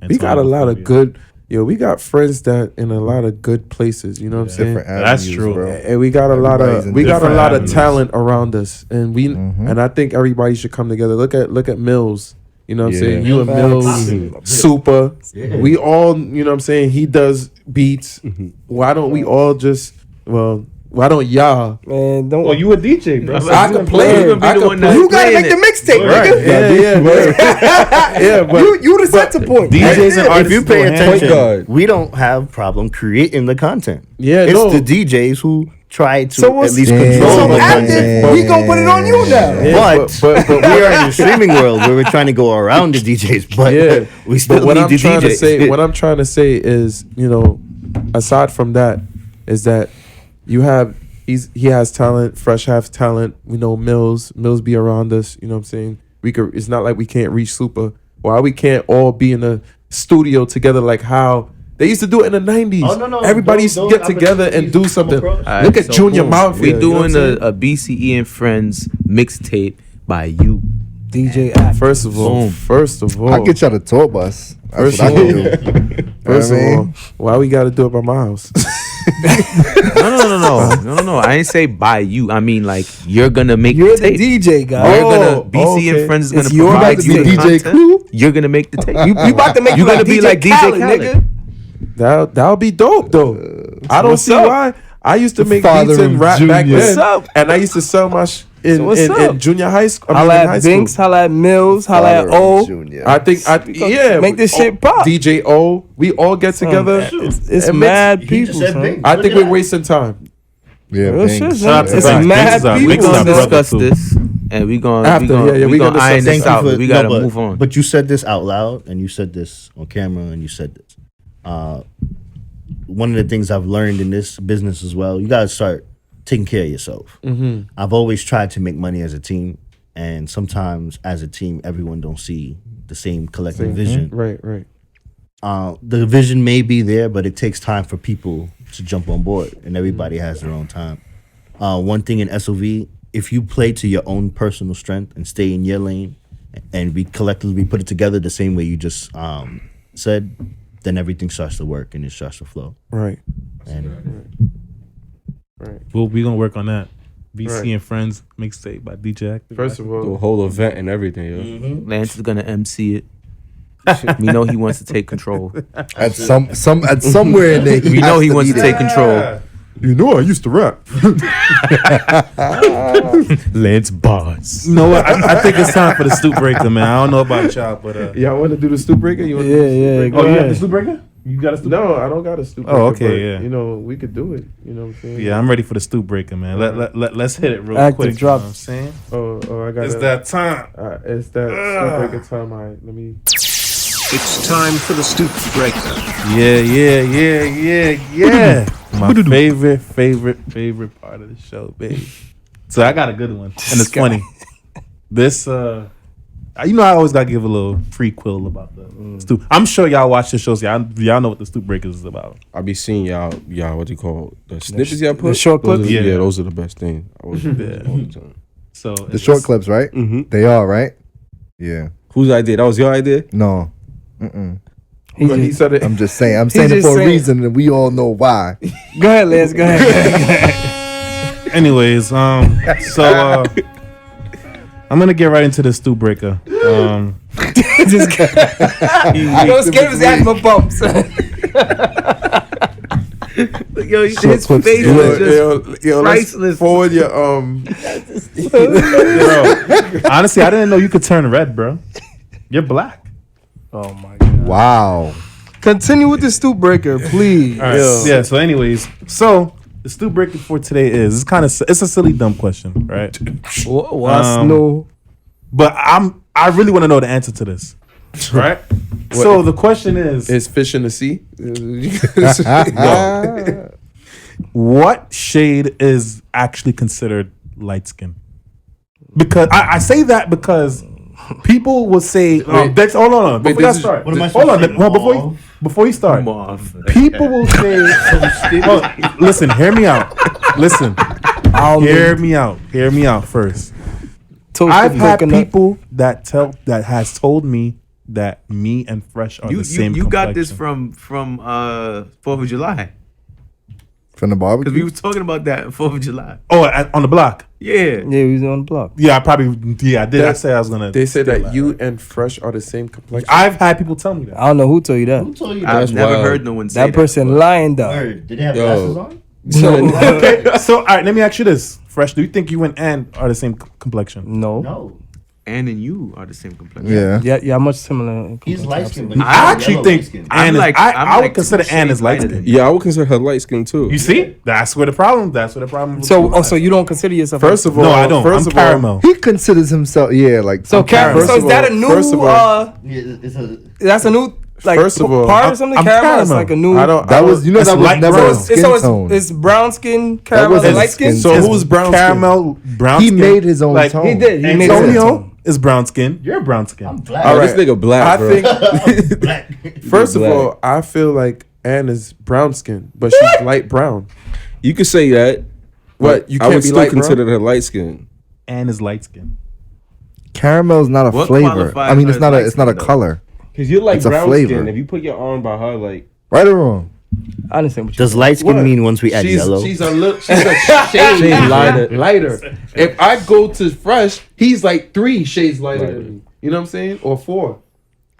We got a lot of good. Yo, we got friends that in a lot of good places. You know what I'm saying? That's true, bro. And we got a lot of avenues. talent around us, and and I think everybody should come together. Look at Mills. You know what I'm saying? You and Mills, Super. Yeah. We all, you know what I'm saying? He does beats. Why don't we all just why don't y'all? Man, don't. Oh, you a DJ, bro? I can play. You gotta make the mixtape, Right. nigga. Yeah, but You the center point. DJs and If artists you pay go hand in attention, hand. we don't have problem creating the content. Yeah, it's no. the DJs who try to So what's- at least Yeah. control So the after content. we gonna put it on you now. But we are in the streaming world where we're trying to go around the DJs, but Yeah, we still but what need I'm the trying DJs. to say, what I'm trying to say is, you know, aside from that, is that you have he has talent, Phresh has talent. We know Mills be around us. You know what I'm saying? We could. It's not like we can't reach Super. Why we can't all be in a studio together like how they used to do it in the 90s. Oh, no. Everybody used to Those get together and do opportunities something. come across. Look at Junior Mafia. We you know what I'm doing saying? a BCE and Friends mixtape by you. DJ Act. First of all, I'll get y'all the tour bus. That's First what I of can all- do. First You of know what I all, mean? why we got to do it by my house? No. I ain't say by you. I mean like you're gonna make You're the the tape. DJ guy. You're gonna Oh, BC okay. and Friends is gonna It's your provide mixtape. you the DJ content. Clue? You're gonna make the tape. You about to make You like gonna be DJ like DJ Khaled, Khaled. nigga. That'll be dope though. I don't what's see up? why. I used to make Father beats and of rap back Junior. then, What's up? and I used to sell my in, what's in up? junior high school. Holla in high at Binks, school. holla at Mills, holla at O. Junior. I think yeah. Make this we- shit pop. DJ O. We all get together. It's and mad He people, just said son. Binks. I Look think at we're that. wasting time. Yeah, Real Binks. shit, Shout out to It's Binks. mad Binks is our- people. Binks is our on We're there. gonna brother, discuss too. this, and we gonna After, yeah, we we gonna gonna iron discuss this this. out. But we gotta but, move on. But you said this out loud, and you said this on camera, and you said this. One of the things I've learned in this business as well, you gotta start taking care of yourself. Mm-hmm. I've always tried to make money as a team, and sometimes as a team, everyone don't see the same collective vision. Right. The vision may be there, but it takes time for people to jump on board, and everybody has their own time. One thing in SOV, if you play to your own personal strength and stay in your lane, and we collectively put it together the same way you just said, then everything starts to work and it starts to flow. Right. And Well, we gonna work on that. BC Right. and Friends mixtape by DJ Active. First of The all, whole event and everything, yo. Lance is gonna MC it. We know he wants to take control. At somewhere in there, We know he wants to take control. you know I used to rap. Lance bars. You know what? I think it's time for the Stoop Breaker, man. I don't know about y'all, but Y'all want to do the Stoop Breaker? You want Yeah, yeah. oh, you got the Stoop Breaker? You got a Stoop? No, I don't got a Stoop Oh, Breaker, okay, but, yeah. You know, we could do it. You know what I'm saying? Yeah, I'm ready for the Stoop Breaker, man. Let's hit it real Active quick. drop. You know what I'm saying? Oh, I got It's that time. It's that Stoop Breaker time. All right, let me. It's time for the Stoop Breaker. Yeah. My favorite part of the show, baby. So I got a good one, and it's funny. This, you know, I always gotta give a little prequel about the Stoop. I'm sure y'all watch the shows. Y'all know what the Stoop Breakers is about. I be seeing y'all what do you call the snippets y'all put? the short Those clips? are- Yeah. yeah, those are the best thing. I always do that all the time. So The short clips, right? Mm-hmm. They are, right? Yeah. Whose idea? That was your idea? No. Mm-mm. He said it. I'm just saying. I'm saying it just for a saying- reason, and we all know why. Go ahead, Lance. Go ahead. Anyways, so I'm gonna get right into the Stoop Breaker. Just Yo, Skate was asthma bumps. Yo, Short his clips face is was lit. just Let's priceless. forward your Bro, honestly, I didn't know you could turn red, bro. You're black. Oh my god. Wow. Continue with the Stoop Breaker, please. All right. Yeah. So, anyways, the Stoop Breaker for today is it's a silly dumb question, right? What's new? But I really want to know the answer to this, right? So the question is fish in the sea. what shade is actually considered light skin? Because I say that because people will say, Dex, hold on, before you start. what am I Hold on, supposed to say? before you start. Mauve. People will say, listen, hear me out. Listen, hear me out first. I've had people that has told me that me and Phresh are the same. You got this from 4th of July. From the barbecue? Because we were talking about that 4th of July. Oh, on the block. Yeah, we was on the block. Yeah, I did. I said I was gonna. They said that you and Phresh are the same complexion. I've had people tell me that. I don't know who told you that. Who told you I've that? never heard no one say That person lying though. Word. Did they have glasses on? Okay, so all right, let me ask you this, Phresh. Do you think you and Ann are the same complexion? No. No. Ann and you are the same complexion. Yeah. Yeah, much similar. He's light skinned, but I actually think I'm Ann is. like- I I'm would like consider 2 Ann as shades light lighter skinned. than Yeah, I would consider her light skin too. You see, that's where the problem. That's where the problem. So you don't consider yourself? First of all, no, I don't. First I'm of all, caramel. He considers himself, like. so I'm caramel. So is that a new? First of all- it's a. That's a new. Like First of all, part or something. I'm Caramel is caramel. like a new. I don't. That was, that was light never brown. a skin tone. It's brown skin, caramel, wasn't and light skin. skin So tone. who's brown Caramel, brown He skin. made his own Like, tone. He did. He made his own Antonio tone. is brown skin. You're brown skin. I'm black. All Oh, right. this nigga black, I bro. think. Black. First of Black. all, I feel like Ann is brown skin, but she's light brown. You could say that. What? but You I can't would be still light consider brown? her light skin. Ann is light skin. Caramel's not a What flavor. qualifies I mean, her it's not as it's not a light skin, color. Cause you're like It's a brown flavor. skin. If you put your arm by her, like Right or wrong? I understand what you. Does light skin What? mean once we add She's yellow? she's a shade lighter. If I go to Phresh, he's like 3 shades lighter than me. You know what I'm saying? Or 4.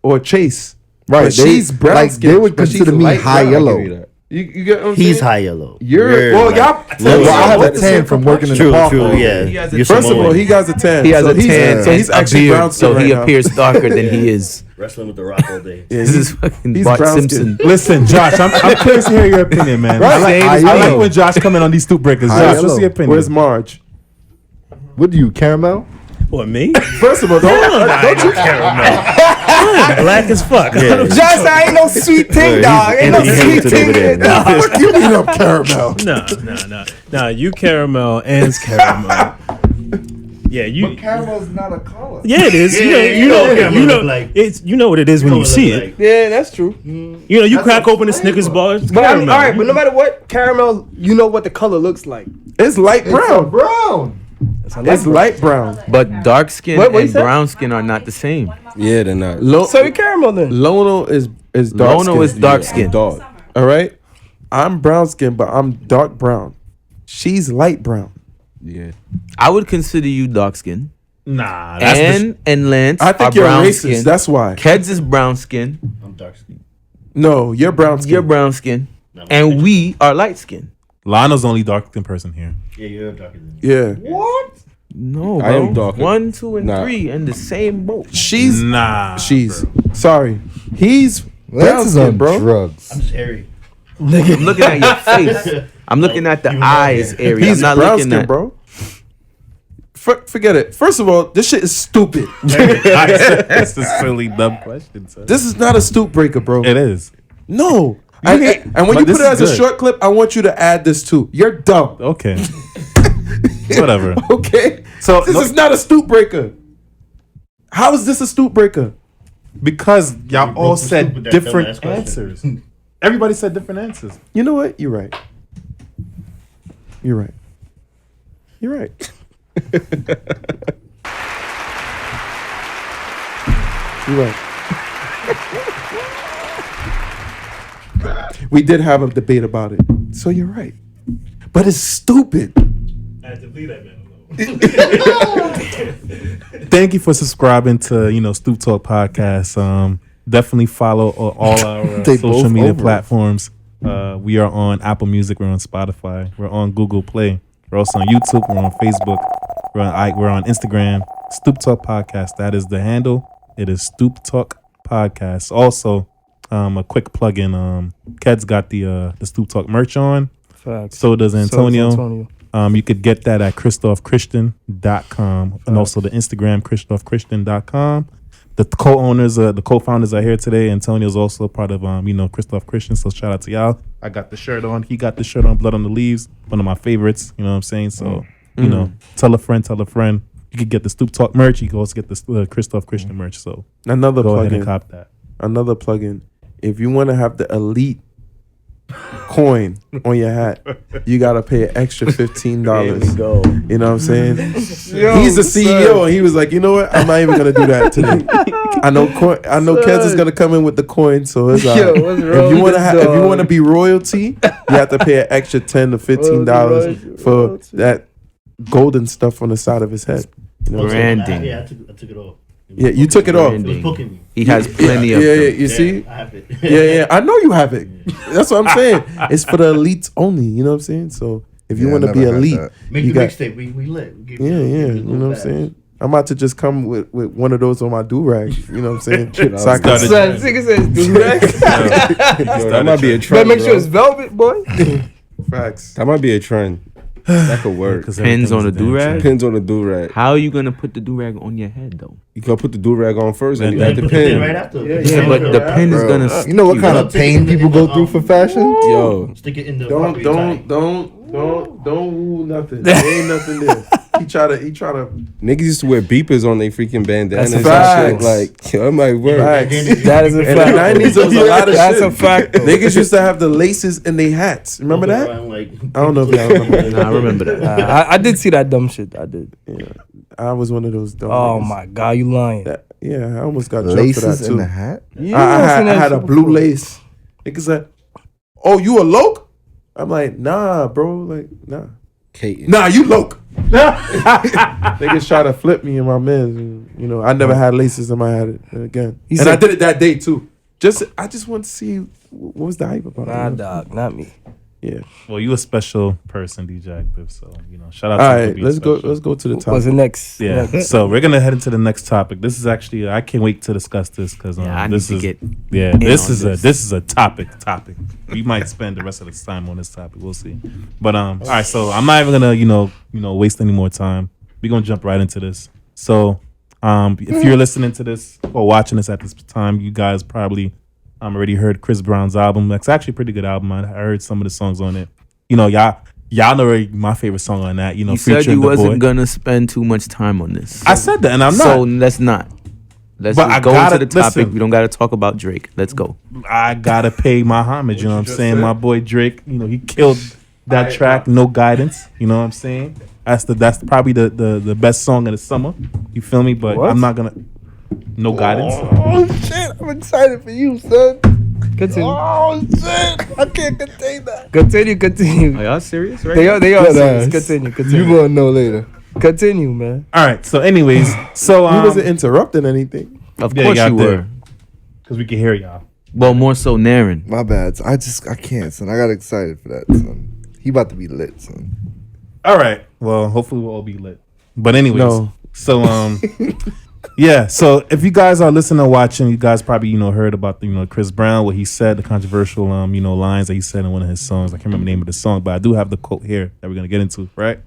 Or Chase. Right. But she's brown like skin, they would but she's consider me light high brown. yellow. give you that. You get what I'm He's saying? high yellow. You're well, like y'all. low Well, I have yellow. a tan from working in True, the park. true, yeah. He has a You're First of all, Samoan. he has a tan. He has so a tan. he's, so he's and actually a beard, brown skin so right he now. appears darker than he is. wrestling with the Rock all day. Yeah, This is fucking he's Bart brown Simpson. skin. Listen, Josh, I'm curious to hear your opinion, man. Right. I High like yellow. when Josh come in on these stoop breakers. High Josh, yellow. what's your opinion? Where's Marge? What do you, caramel? What, me? First of all, don't you Black as fuck. Yeah. Josh, I ain't no sweet thing, dog. Ain't no Anthony sweet Hamilton thing. over there. dog. Fuck you mean I'm caramel? No, you caramel, Ann's caramel. Yeah, you. Caramel's not a color. Yeah, it is. Yeah, you know, caramel you know, look like. it's you know what it is when you see it. Yeah, that's true. You know, you crack open a Snickers bar. It's But I mean, caramel. all right, but no matter what, caramel, you know what the color looks like. It's light brown. Brown. It's light brown. But dark skin What you and said? brown skin are not the same. Yeah, they're not. So you caramel then. Lono is dark Lono skin. is dark skin. Dog. All right. I'm brown skin, but I'm dark brown. She's light brown. Yeah. I would consider you dark skin. Nah, that's Ann and Lance I are think you're brown racist. skin. That's why. Keds is brown skin. I'm dark skinned. No, you're brown skin. You're brown skin. And we are light skin. Lana's the only dark skin person here. Yeah, you're darker than me. Yeah. No, bro. I am darker. 1, 2, and Nah. 3 in the same boat. She's Nah, she's sorry. He's brown Lance is skin, on bro. drugs. I'm just hairy. I'm looking at your face. I'm looking at the eyes area. He's I'm not brown looking skin, at. bro. Forget it. First of all, this shit is stupid. That's a silly dumb question. Son. This is not a stoop breaker, bro. It is. No. can- And when but you this put it as is a good. short clip, I want you to add this too. You're dumb. Okay. Whatever. Okay. So This no- is not a stoop breaker. How is this a stoop breaker? because y'all broke all the stoop said with that different dumbass question. answers. Everybody said different answers. You know what? You're right. You're right. You're right. You're right. We did have a debate about it. So you're right. But it's stupid. I had to leave that man alone. Thank you for subscribing to Stoop Talk Podcast. Definitely follow all our They social both media over. platforms. We are on Apple Music. We're on Spotify. We're on Google Play. We're also on YouTube. We're on Facebook. We're on Instagram. Stoop Talk Podcast. That is the handle. It is Stoop Talk Podcast. Also, a quick plug-in. Ked's got the Stoop Talk merch on. Facts. So does Antonio. Antonio. You could get that at ChristophChristian.com and also the Instagram ChristophChristian.com. The co-owners, the co-founders are here today. Antonio's also part of Christoph Christian. So shout out to y'all. I got the shirt on. He got the shirt on. Blood on the Leaves. One of my favorites. You know what I'm saying? So tell a friend. Tell a friend. You could get the Stoop Talk merch. You can also get the Christoph Christian merch. So Another go ahead plug-in. and cop that. Another plug-in. If you want to have the elite coin on your hat, you gotta pay an extra $15. Go. You know what I'm saying? Yo, He's the CEO, and he was like, you know what? I'm not even gonna do that today. I know Kez is gonna come in with the coin, so it's Yo, what's wrong if you with wanna this if you dog? wanna be royalty, you have to pay an extra $10 to $15 for that golden stuff on the side of his head. You know what I'm saying? Branding. Yeah, I took it off. Yeah, you took it off. It was poking me. He has plenty yeah, of yeah, them. you see? I have it. Yeah, I know you have it. That's what I'm saying. It's for the elites only. You know what I'm saying? So if you Yeah, want I to be never had elite, that. Make you the got mixtape. We lit. We give yeah. you You know what I'm saying? I'm about to just come with one of those on my do rag. You know what I'm saying? So I can Son, nigga says do that. Yo, that might be a Better trend. make sure bro. it's velvet, boy. facts. That might be a trend. That could work. Pins on the do-rag? Depends on the do rag. How are you gonna put the do-rag on your head though? You can put the do rag on first, and you Then got the Put the pin pin. right after. Yeah, but the pin is Bro, gonna. you know what stick kind up. of pain people go through for fashion? Yo, Stick it in the. Don't woo nothing. There ain't nothing there. He try to. niggas used to wear beepers on their freaking bandanas. That's and facts. shit. Like, yo, I'm like, word. Facts. That is a In the fact. 90s, there was a lot of That's shit. a fact. though. Niggas used to have the laces in their hats. Remember that? I don't know if y'all remember that. Nah, I remember that. I did see that dumb shit. I did. Yeah, I was one of those dumb Oh niggas. my god, you lying? Yeah, I almost got jumped for Laces that in too. the hat? You I seen that had a shit blue before. lace. Niggas said, "Oh, you a loc?" I'm like, "Nah, bro. Like, nah, Kate. nah, you loc." Niggas try to flip me and my mans. And, you know, I never had laces in my head again, He and said- I did it that day too. I just want to see what was the hype about. Nah, it. dog, not me. Yeah. Well, you a special person, DJ Active. So shout out. All to you for right, being let's go. special. Let's go to the What's topic. the next? Yeah. next? So we're gonna head into the next topic. This is actually I can't wait to discuss this because Yeah, I need this to is get yeah in this on is this. this is a topic. We might spend the rest of the time on this topic. We'll see. But all right. So I'm not even gonna waste any more time. We're gonna jump right into this. So if you're listening to this or watching this at this time, you guys probably already heard Chris Brown's album. It's actually a pretty good album. I heard some of the songs on it. Y'all know already my favorite song on that. You featuring said you the wasn't boy. gonna spend too much time on this. I said that, and I'm not. So let's not. Let's But just I go gotta- into the topic. listen. We don't gotta talk about Drake. Let's go. I gotta pay my homage. You know what I'm just saying? said? My boy Drake. He killed that Alright, track. No guidance. You know what I'm saying? That's probably the best song of the summer. You feel me? But What? I'm not gonna. No guidance. Oh shit! I'm excited for you, son. Continue. Oh shit! I can't contain that. Continue. Are y'all serious? Right? They are Dead serious. ass. Continue. You Continue. gonna know later. Continue, man. All right. So, anyways, so He wasn't interrupting anything. Of Yeah, course got you there. were. because we can hear y'all. Well, more so Naren. My bad. I can't, son. I got excited for that, son. He about to be lit, son. All right. Well, hopefully we'll all be lit. But anyways, No. so yeah. So if you guys are listening or watching, you guys probably heard about the Chris Brown, what he said, the controversial lines that he said in one of his songs. I can't remember the name of the song, but I do have the quote here that we're gonna get into. Right.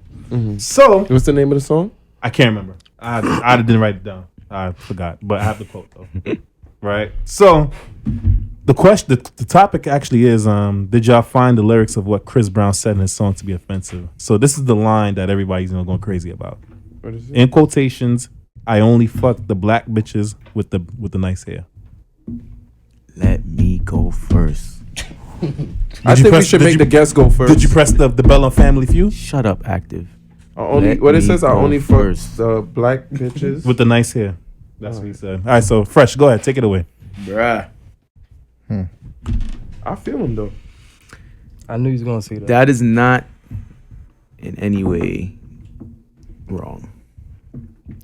So What's the name of the song? I can't remember. I didn't write it down. I forgot, but I have the quote though. Right. So the question, the topic actually is, did y'all find the lyrics of what Chris Brown said in his song to be offensive? So this is the line that everybody's going crazy about. What is it? In quotations, I only fuck the black bitches with the nice hair. Let me go first. I think we should make the guest go first. Did you press the Bell Family Feud? Shut up, Active. What it me says? I go only fuck first. the black bitches. With the nice hair. That's what he said. All right, so Phresh, go ahead, take it away. Bruh. I feel him though. I knew he was gonna say that. That is not in any way wrong.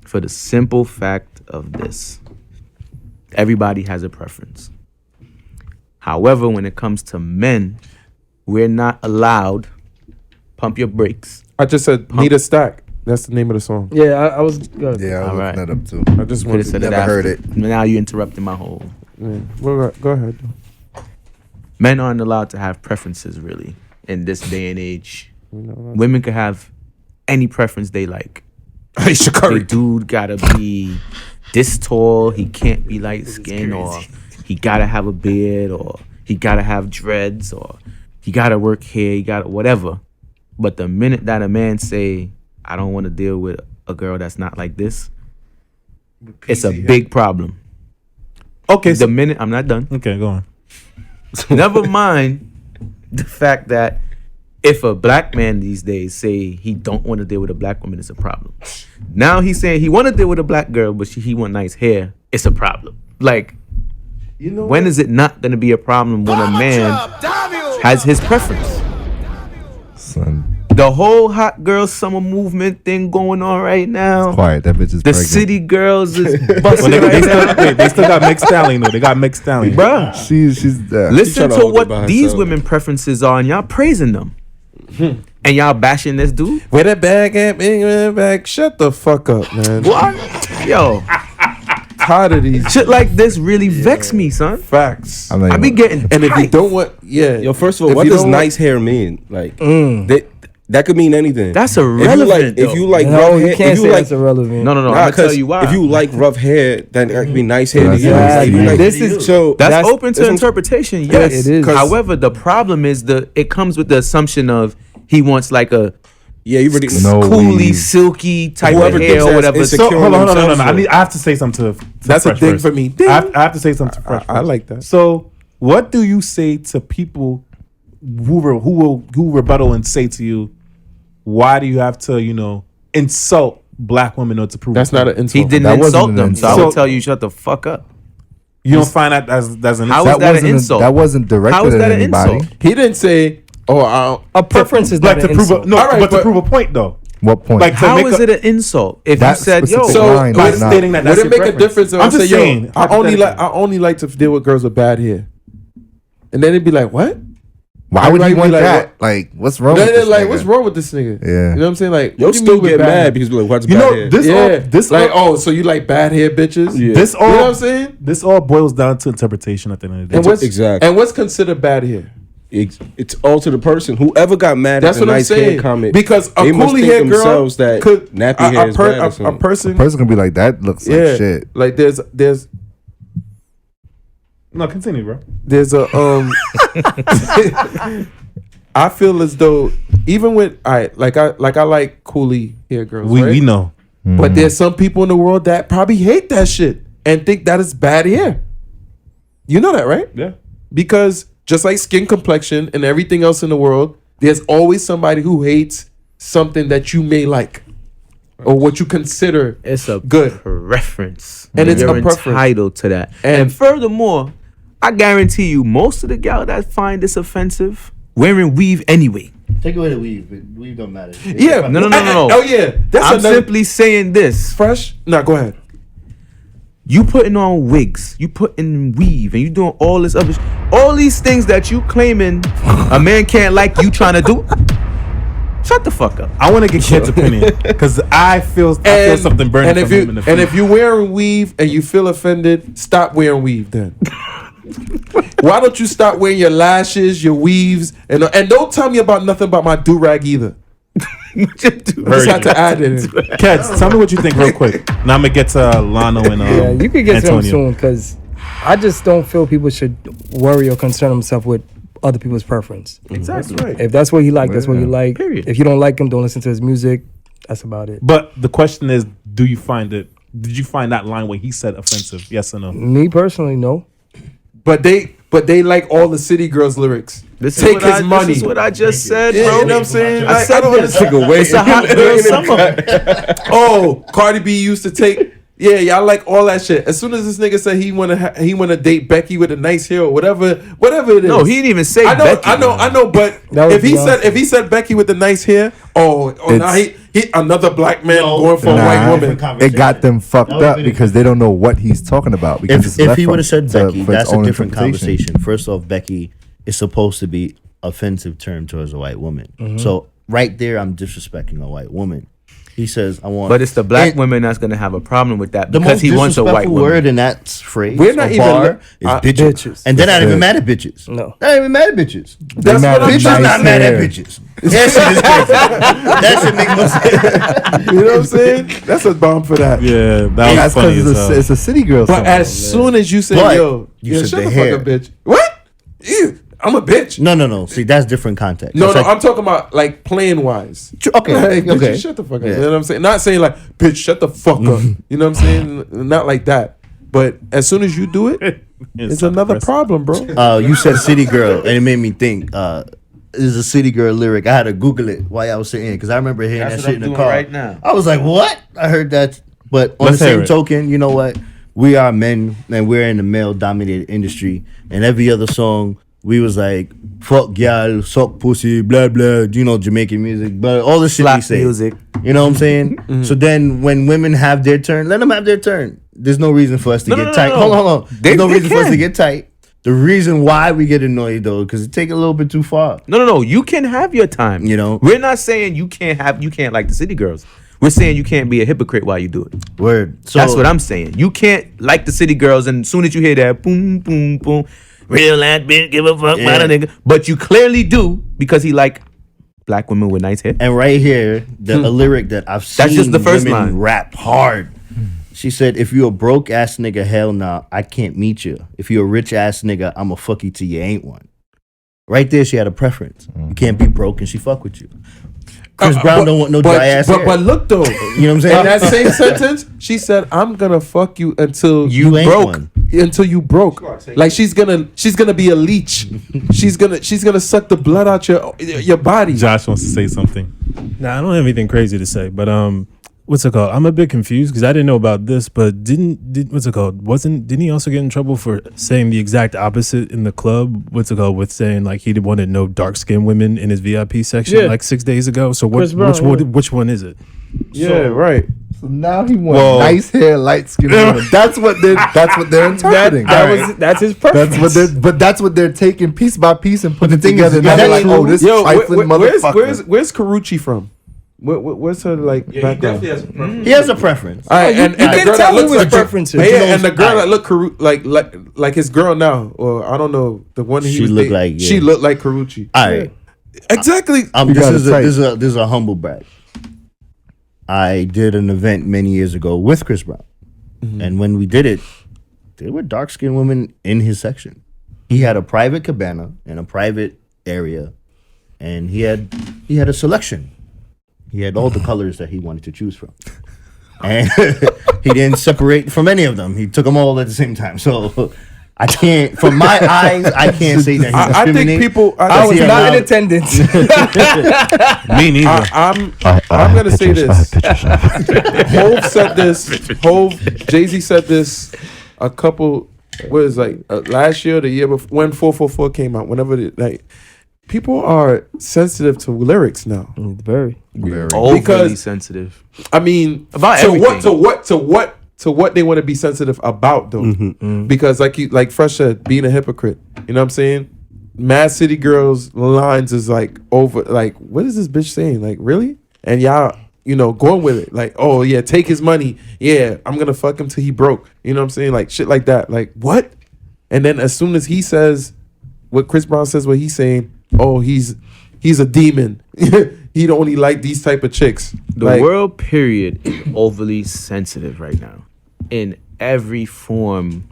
For the simple fact of this, everybody has a preference. However, when it comes to men, we're not allowed. Pump your brakes. I just said need a stack. That's the name of the song. Yeah, I was good. Yeah, I was All looking right. that up too. I just Could want have to. said it Never heard after. it. Now you interrupting my whole. Yeah. Well, go ahead. Men aren't allowed to have preferences really in this day and age. You know, Women can have any preference they like. Aisha The Curry. dude gotta be this tall. He can't be light skinned, or he gotta have a beard, or he gotta have dreads, or he gotta work here. He gotta whatever. But the minute that a man say, "I don't want to deal with a girl that's not like this," it's a big problem. Okay, The minute I'm not done. okay, go on. Never mind the fact that if a black man these days say he don't want to deal with a black woman, it's a problem. Now he's saying he want to deal with a black girl, but he want nice hair. It's a problem. Like, when is it not going to be a problem when a man has his preference? Son. The whole hot girl summer movement thing going on right now. Quiet, that bitch is The pregnant. city girls is busting they still got mixed stallion though. They got mixed stallion, Bruh, She's listen tryna to hold it what by these herself. women preferences are, and y'all praising them, and y'all bashing this dude. Where that bag at? Bring that bag. Shut the fuck up, man. What? Yo, Tired of these shit like this really vex me, son. facts. I'm not I be even- getting And if you tight. don't want, Yo, first of all, If what you does don't nice hair mean? Like, that could mean anything. That's If you like, irrelevant. if you like No, rough you hair, can't if say you like, that's irrelevant. no, I'm nah, gonna tell 'cause you why. if you like rough hair, then that could be nice hair to That's you. Like, if you exactly. like- This is so That's open to that's- interpretation. Yes, it is. However, the problem is it comes with the assumption of he wants like a Yeah, you really No coolie, weave. silky type Whoever of hair thinks or that's whatever. insecure So hold on, no. themselves, I have to say something to That's a Phresh ding first. for me. Ding. I have to say something to Phresh. I first. like that. So, what do you say to people who rebuttal and say to you, "Why do you have to, insult black women or to prove?" That's a not point?" an insult. He didn't That wasn't insult an them, so I insult. would tell you shut the fuck up. You don't find that as an How insult? is that an wasn't insult? That wasn't directed How is that at an anybody. insult? He didn't say, "Oh, A preference is like not to an prove insult. no, All right, but to but- prove a point though. What point? Like to How make is a- it an insult if you That said, "Yo"? specific So line by is not- stating that would that's it your make a preference. difference if I'm I say, just yo, saying, I only like to deal with girls with bad hair," and then it'd be like, "What?" Why would you Everybody be want like, that? what? Like, what's wrong Then with they're this like, nigga? "What's wrong with this nigga?" Yeah. You know what I'm saying? Like, You'll what do you still mean with get bad mad hair? because you're like, what's You bad know, hair? this like, all, so you like bad hair bitches? Yeah. this all, You know what I'm saying? this all boils down to interpretation at the end of the And day. what's Exactly. And what's considered bad hair? It's all to the person. Whoever got mad That's at the what I'm nice hair saying. comment, Because a they must coolie think hair girl themselves that could nappy hair is bad or a something. person. Person can be like, that looks like Yeah, shit. like there's No, continue, bro. there's a I feel as though even with I like coolie hair girls. We right? know. But there's some people in the world that probably hate that shit and think that is bad hair. You know that, right? Yeah. Because just like skin complexion and everything else in the world, there's always somebody who hates something that you may like or what you consider It's a good. preference, And it's you're a preference. entitled to that. And- And furthermore, I guarantee you, most of the gal that find this offensive wearing weave anyway. Take away the weave. Weave don't matter. Yeah, No. Oh yeah, that's I'm another simply saying this. Phresh. No, go ahead. You putting on wigs, you putting weave, and you doing all this other, all these things that you claiming a man can't like you trying to do. Shut the fuck up. I want to get Kid's opinion because I feel something burning And from if him in the and feet. if you're wearing weave and you feel offended, stop wearing weave then. Why don't you stop wearing your lashes, your weaves, and don't tell me about nothing about my do-rag either. Just had to add it in. Keds, tell me what you think real quick. Now I'm gonna get to Lano and Yeah, you could get to them Antonio. soon because I just don't feel people should worry or concern themselves with other people's preference. Exactly right. If that's what he like, that's what you like. Period. If you don't like him, don't listen to his music. That's about it. But the question is, did you find that line where he said offensive? Yes or no? Me personally, no. But they like all the City Girls lyrics. This Take is what his money. This is what I just said, Yeah, bro. you know what I'm saying? I Like, said I don't this. understand. It's a hot girl summer. Oh, Cardi B used to take. Yeah, y'all like all that shit. As soon as this nigga said he wanna date Becky with a nice hair or whatever it is. No, he didn't even say I know, Becky. I know. But That was if he said Becky with the nice hair, now he another black man going for a white woman. It got them fucked That would've up been because they don't know what he's talking about. Because it's If left he would have from- said to- Becky, for its that's a own different interpretation. conversation. First off, Becky is supposed to be offensive term towards a white woman. Mm-hmm. So right there, I'm disrespecting a white woman. He says, "I want." But it's the black And women that's gonna have a problem with that The because most he wants a white disrespectful woman. word in that phrase. We're not or even bar li- is bitches. bitches, and they're not That's even it. mad at bitches. No. They're not even mad at bitches. That's mad what at I'm Bitches saying. nice not mad at hair. bitches. That shit is crazy. That shit make no sense. You know what I'm saying? That's a bomb for that. Yeah, that was That's funny because as hell. it's a city girl But song. as soon as you say, But yo, you yeah, said shut the the hair. fuck up, bitch. What? Ew, I'm a bitch. No. See, that's different context. No, It's no, like- I'm talking about like playing wise. Okay, Like, bitch, okay. you shut the fuck up. Yeah. You know what I'm saying? Not saying like, bitch, shut the fuck up. You know what I'm saying? Not like that. But as soon as you do it, it's another problem, bro. You said city girl, and it made me think. is a City Girl lyric. I had to Google it while I was sitting because I remember hearing That's that what shit I'm in the doing car. right now. I was like, what? I heard that. But on Let's the hear same it. token, you know what? We are men and we're in the male-dominated industry. And every other song, we was like, fuck y'all, suck pussy, blah, blah, you know, Jamaican music. But all the shit we Slap say. music. You know what I'm saying? So then when women have their turn, let them have their turn. There's no reason for us to get tight. Hold on. There's no reason for us to get tight. The reason why we get annoyed though, because it take a little bit too far. No. You can have your time. You know? We're not saying you can't like the city girls. We're saying you can't be a hypocrite while you do it. Word. So That's what I'm saying. You can't like the city girls, and as soon as you hear that boom, boom, boom, real ass bitch, give a fuck about a nigga. But you clearly do because he like black women with nice hair. And right here, a lyric that I've seen That's just the first women line. rap hard. She said, if you a broke ass nigga, hell nah, I can't meet you. If you a rich ass nigga, I'ma fuck you till you ain't one. Right there, she had a preference. You can't be broke and she fuck with you. Chris Brown don't want no dry ass hair. But look though, You know what I'm saying? in that same sentence, she said, "I'm gonna fuck you until You ain't broke, one. until you broke." Like she's gonna be a leech. she's gonna suck the blood out your body. Josh wants to say something. Nah, I don't have anything crazy to say, but what's it called? I'm a bit confused because I didn't know about this, but what's it called? Didn't he also get in trouble for saying the exact opposite in the club? What's it called? With saying like he wanted no dark skinned women in his VIP section like 6 days ago. So Chris Brown, which one is it? Yeah, right. So now he wants nice hair, light skin women. That's what they're interpreting. That's his preference. That's what they're taking piece by piece and putting thing together. is, Now they're like, yo, oh, this trifling motherfucker. where's Karuchi from? Where's her like background? He has a preference. All right, and you the can girl tell that who looks his like preference is. yeah, and the girl that look like his girl now, or I don't know the one he She was look dating. like, yeah. She looked like Karuchi. All right. Exactly. This is a humble brag. I did an event many years ago with Chris Brown. And when we did it, there were dark-skinned women in his section. He had a private cabana in a private area, and he had a selection. He had all the colors that he wanted to choose from. And he didn't separate from any of them. He took them all at the same time. So I can't, from my eyes, I can't say that he I think discriminated. people. I was not in attendance. Me neither. I'm gonna say this. Hove said this. Jay-Z said this a couple. What is last year, the year before, when 444 came out. Whenever people are sensitive to lyrics now. Very. Overly Because- sensitive. I mean, About to everything. what they want to be sensitive about though. Because like Phresh said, being a hypocrite. You know what I'm saying? Mad City Girls lines is like over. Like, what is this bitch saying? Like, really? And y'all, going with it. Like, oh yeah, take his money. Yeah, I'm gonna fuck him till he broke. You know what I'm saying? Like shit like that. Like what? And then as soon as he says what Chris Brown says, what he's saying, oh, he's a demon. He don't only like these type of chicks. The world period is overly sensitive right now in every form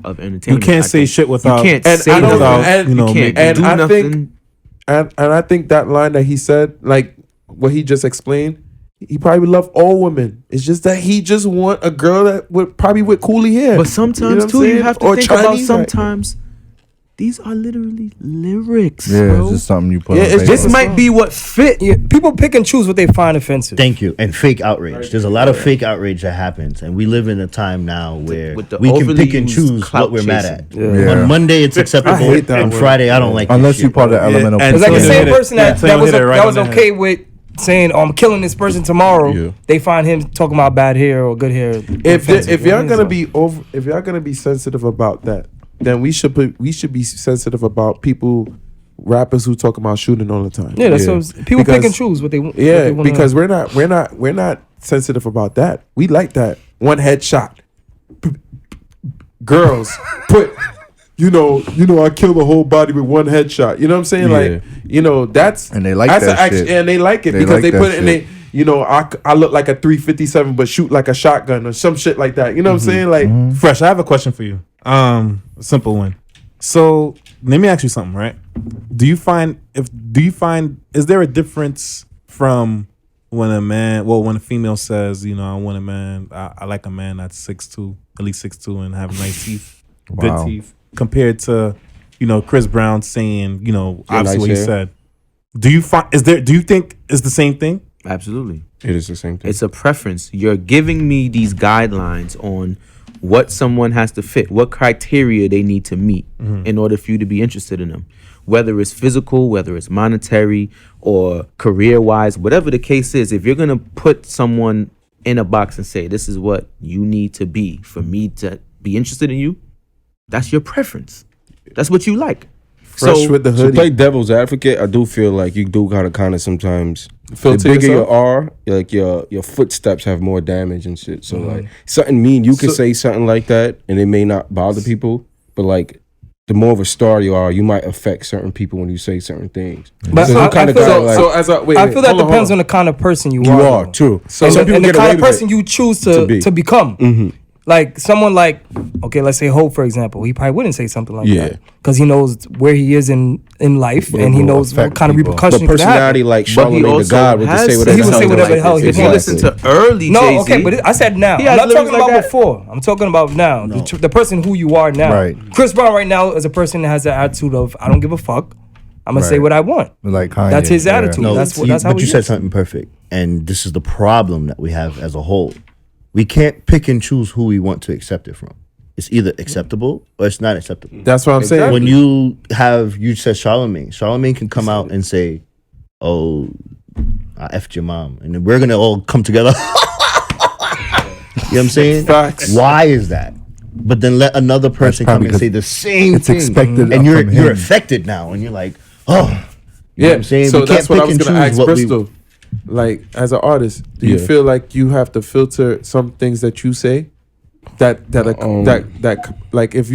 of entertainment. You can't I say think. shit without. You can't And say I don't- without. and- You you know, can't make- do I nothing. think- And I think that line that he said, like what he just explained, he probably love all women. It's just that he just want a girl that with coolie hair. But sometimes You know what I'm too, you saying? have to Or think Chinese, about right? sometimes these are literally lyrics, Yeah, bro. it's just something you put Yeah, on it's paper. This might be what fit. Yeah, people pick and choose what they find offensive. Thank you. And fake outrage. There's a lot of fake outrage that happens. And we live in a time now where With the we can overly pick and used choose clout what we're mad at. chasing. Yeah. On Monday, it's acceptable. I hate that On word. Friday, I don't like Unless this you shit, part of bro. the elemental. and It's like the so same hit it. person Yeah, that so was hit it right that on was the head. okay with saying, "Oh, I'm killing this person tomorrow." Yeah. They find him talking about bad hair or good hair. If offensive. y'all gonna be sensitive about that, then we should be sensitive about rappers who talk about shooting all the time. yeah, that's what people pick Because- and choose what they want. Yeah, because we're not sensitive about that. We like that one headshot. Girls put, I kill the whole body with one headshot. You know what I'm saying? Yeah. Like, that's And they like that's that shit. and they like it They because like they that put it in shit. I look like a 357 but shoot like a shotgun or some shit like that. You know what I'm saying? Like, Phresh, I have a question for you. A simple one. So let me ask you something, right? Is there a difference from when a female says, I want a man, I like a man that's 6'2", at least 6'2", and have nice teeth, Wow. good teeth, compared to, Chris Brown saying, obviously nice what he hair. said. Do you think it's the same thing? Absolutely. It is the same thing. It's a preference. You're giving me these guidelines on what someone has to fit, what criteria they need to meet in order for you to be interested in them. Whether it's physical, whether it's monetary, or career-wise, whatever the case is, if you're going to put someone in a box and say, this is what you need to be for me to be interested in you, that's your preference. That's what you like. Phresh with the To hoodie. play devil's advocate, I do feel like you do gotta kind of sometimes Filter the bigger yourself? you are, like your footsteps have more damage and shit. So like something mean, you could say something like that and it may not bother people, but like the more of a star you are, you might affect certain people when you say certain things. But So you I kinda feel gotta, like- like, I feel that depends on the kind of person you are. you are though. true. And, Some people and the get kind away of with person it. you choose To to be. become. Like someone like, okay, let's say Hope, for example. He probably wouldn't say something like Yeah. that because he knows where he is in life and he will knows what affect kind of people. repercussions But could happen. personality like But he Charlamagne the also God would just say has whatever He would the say hell whatever he the hell like. he If you wants. listen to early No, Jay-Z, okay, but I said now. He I'm has not talking lyrics like about that. before. I'm talking about now. No. The person who you are now. Right. Chris Brown right now is a person that has the attitude of I don't give a fuck. I'm gonna say Right. what I want. Like Kanye. That's his attitude. No, That's how but he you said is. something perfect, and this is the problem that we have as a whole. We can't pick and choose who we want to accept it from. It's either acceptable or it's not acceptable. That's what I'm saying. When you said Charlamagne can come out and say, "Oh, I effed your mom," and then we're gonna all come together. You know what I'm saying? Facts. Why is that? But then let another person come probably and say 'cause the same it's thing, expected and you're from him. affected now, and you're like, oh, you know Yeah, what I'm saying? so We that's can't what I pick was and gonna choose ask what we- Bristol. Like, as an artist, do you Yeah. feel like you have to filter some things that you say? That like if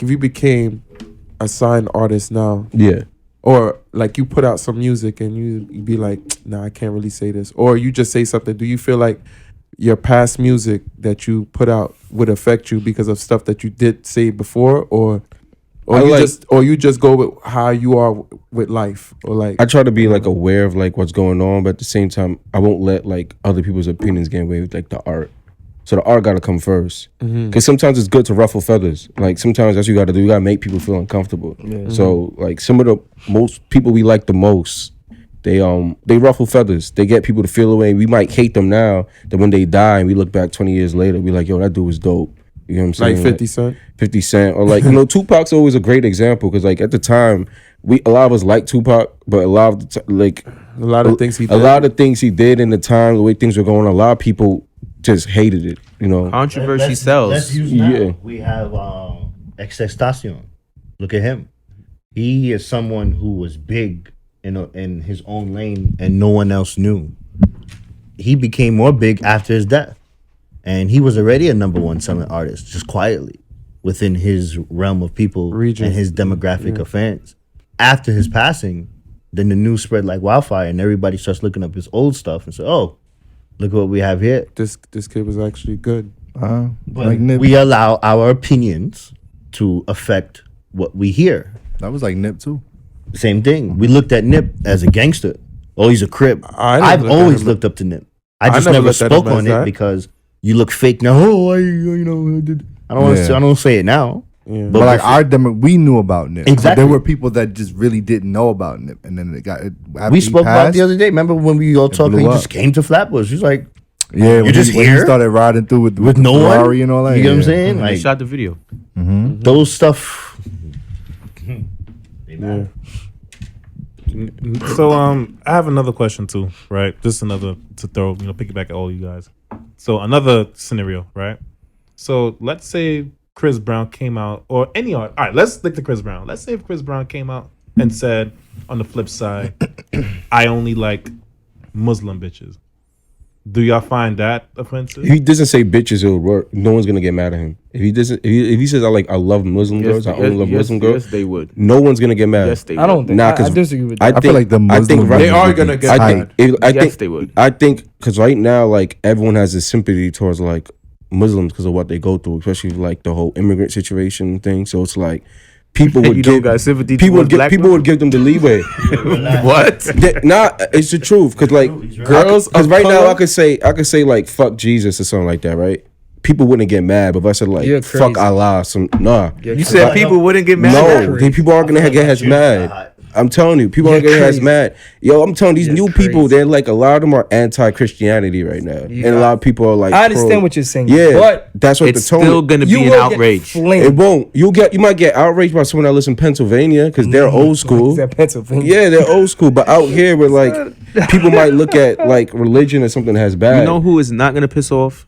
you became a signed artist now, Yeah. or like you put out some music and you be like, nah, I can't really say this, or you just say something. Do you feel like your past music that you put out would affect you because of stuff that you did say before, or you just go with how you are with life, or like I try to be like aware of like what's going on, but at the same time, I won't let like other people's opinions get away with like the art. So the art got to come first, because sometimes it's good to ruffle feathers. Like sometimes that's what you got to do. You got to make people feel uncomfortable. So like some of the most people we like the most, they ruffle feathers. They get people to feel away. We might hate them now, that when they die and we look back 20 years later, we like, yo, that dude was dope. You know what I'm saying? like 50 Cent. 50 Cent, or like, you know, Tupac's always a great example, because like at the time, a lot of us like Tupac, but a lot of A lot of things he did. a lot of things he did in the time, the way things were going, a lot of people just hated it, you know. Controversy sells. Let's use now. Yeah. We have XXL. Look at him. He is someone who was big in his own lane and no one else knew. He became more big after his death. And he was already a #1 selling artist, just quietly, within his realm of people Region. and his demographic of fans. After his passing, then the news spread like wildfire, and everybody starts looking up his old stuff and say, "Oh, look what we have here." This kid was actually good. But Like Nip. we allow our opinions to affect what we hear. That was like Nip too. Same thing. We looked at Nip as a gangster. Oh, he's a crip. I never I've looked at always him- looked up to Nip. I I just never never looked at spoke him as on it that. because you look fake now. Oh, I did. I don't want to. Yeah. I don't say it now. Yeah. But like before- our demo, we knew about Nip. But Exactly. there were people that just really didn't know about Nip, and then after we he spoke about it passed, the other day. Remember when we all talked? blew He up. just came to Flatbush. He's like, Yeah, when just when he here? started riding through with with no the one. Ferrari and all that. You know what I'm yeah. saying? And they Like shot the video. those stuff. They matter. So I have another question too, right? Just another to throw, piggyback at all you guys. So another scenario, right? So let's say Chris Brown came out, or any art. All right, let's stick to Chris Brown. Let's say if Chris Brown came out and said, on the flip side, I only like Muslim bitches. Do y'all find that offensive? If he doesn't say bitches, it'll work. No one's gonna get mad at him. If he doesn't, if he says I love Muslim girls, I only love Muslim girls. Yes, they would. No one's gonna get mad. Yes, they would. I don't think. Nah, I 'cause disagree with I that. I feel like the Muslim They are would gonna be get tight. mad. I Yes, think they would. I think because right now, like everyone has this sympathy towards like Muslims because of what they go through, especially like the whole immigrant situation thing. So it's like people would You give don't got sympathy people towards would black people would give them the leeway. What? Nah, it's the truth. Because like Girls because of right now color? I could say like fuck Jesus or something like that, right? People wouldn't get mad, but if I said like You're fuck crazy. Allah, You said people wouldn't get mad at no, that? then people aren't gonna get as mad. I'm telling you, people are getting as mad. Yo, I'm telling these new people, they're like, a lot of them are anti-Christianity right now, and a lot of people are like, I understand what you're saying. Yeah, but that's what it's the tone. still gonna be an outrage. It won't. You might get outraged by someone that lives in Pennsylvania because they're old school. Pennsylvania. Yeah, they're old school. But out here, where like people might look at like religion as something that's bad. You know who is not gonna piss off?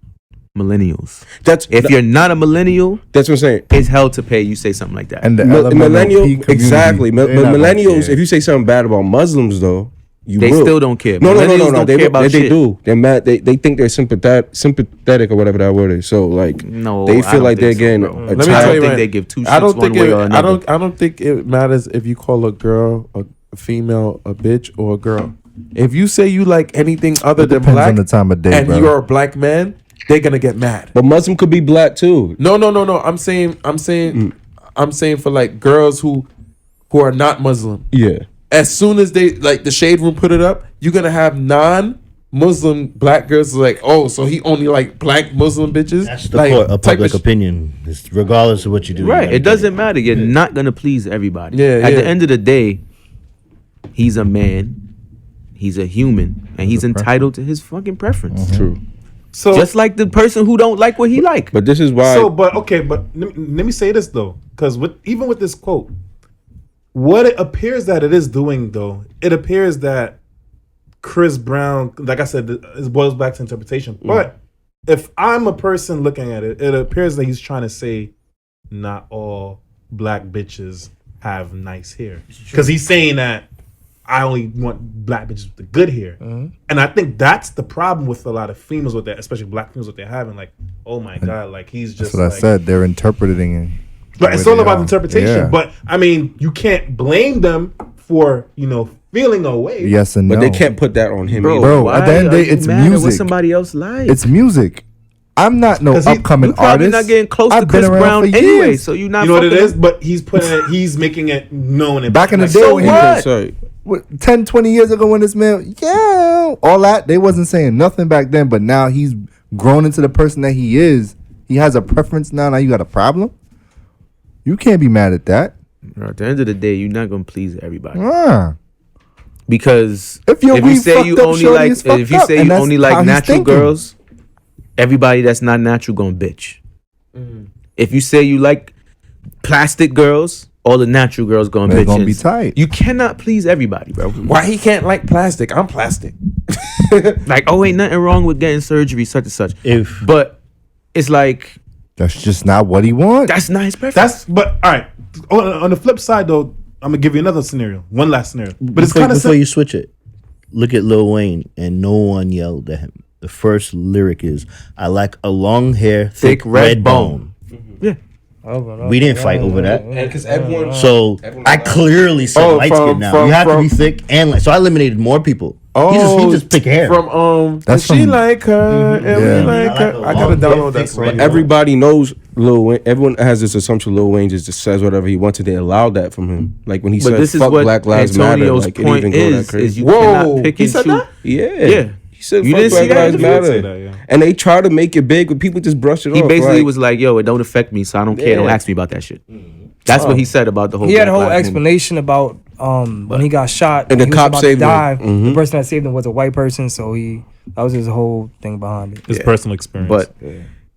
Millennials. If you're not a millennial, that's what I'm saying. It's hell to pay. You say something like that. And the millennial, LMNOP exactly. community, they're not gonna Millennials. care. If you say something bad about Muslims, though, they will. still don't care. No. Millennials don't care about they shit. do. They're mad. They think they're sympathetic or whatever that word is. So like, no, they I feel don't like they're think so, getting bro. attacked. Let me tell you, think man, they give two shits I don't think one way it, or another. I don't think it matters if you call a girl a female a bitch or a girl. If you say you like anything other than depends black on the time of day, and bro. you're a black man, they're gonna get mad. But Muslim could be black too. No. I'm saying for like girls who are not Muslim. Yeah. As soon as they like the shade room put it up, you're gonna have non-Muslim black girls like, oh, so he only like black Muslim bitches. That's the like, a public opinion. It's regardless of what you do. Right. It doesn't matter. You're not gonna please everybody. Yeah, At yeah. the end of the day, he's a man, he's a human, and he's entitled to his fucking preference. True. So Just like the person who don't like what he like. But this is why. but let me say this though, because even with this quote, what it appears that it is doing though, it appears that Chris Brown, like I said, it boils back to interpretation. But if I'm a person looking at it, it appears that he's trying to say not all black bitches have nice hair, because he's saying that I only want black bitches with the good hair. And I think that's the problem with a lot of females with that, especially black females, what they're having. Like, oh my God, like he's just That's what I said. They're interpreting it. But it's all about interpretation. Yeah. But I mean, you can't blame them for, feeling away. Yes and no. But they can't put that on him. Bro, at the end of the day, it's music. What somebody else like. It's music. I'm not no upcoming you probably artist. not getting close I've to been Chris around Brown for anyway, years. so you're not. You know what it fucking is? But he's making it known. And Back in the like, day so when he what? was 10, 20 years ago when this man, all that, they wasn't saying nothing back then, but now he's grown into the person that he is. He has a preference now. Now you got a problem? You can't be mad at that. At the end of the day, you're not gonna please everybody. Because If your you weed say you fucked up, only shorty, like it's fucked if you up, say and you that's only how like he's natural thinking. girls, everybody that's not natural gonna bitch. If you say you like plastic girls, all the natural girls gonna They're bitch. gonna be tight. You cannot please everybody, bro. Why he can't like plastic? I'm plastic. Like, oh, ain't nothing wrong with getting surgery, such and such. But it's like That's just not what he wants. that's not his preference. But all right. On the flip side, though, I'm gonna give you another scenario. One last scenario. But it's before, kind of before you switch it, look at Lil Wayne, and no one yelled at him. The first lyric is, "I like a long hair, thick red bone." Yeah. We didn't fight over that. Because everyone. So I clearly said light skin now. You have to be thick and light. So I eliminated more people. he just picked hair. From That's she from- like her and Yeah. we like her. I gotta download that song. But everybody knows Lil Wayne. Everyone has this assumption Lil Wayne just says whatever he wanted. They allowed that from him. Like when he But said this is "fuck what Black Lives Matter," Antonio's like it point even go that is crazy. you Whoa, cannot pick he and said choose. that? Yeah. He said You "fuck didn't see Black that? Lives He did Matter," say that, yeah. and they try to make it big, but people just brush it He off. basically like, was like, "Yo, it don't affect me, so I don't care. Don't Yeah. ask me about that shit." That's what he said about the whole. He had a Black whole Lives movement. explanation about when he got shot And the he was cop about saved to him. die. Mhm. The person that saved him was a white person, so that was his whole thing behind it. His personal experience. But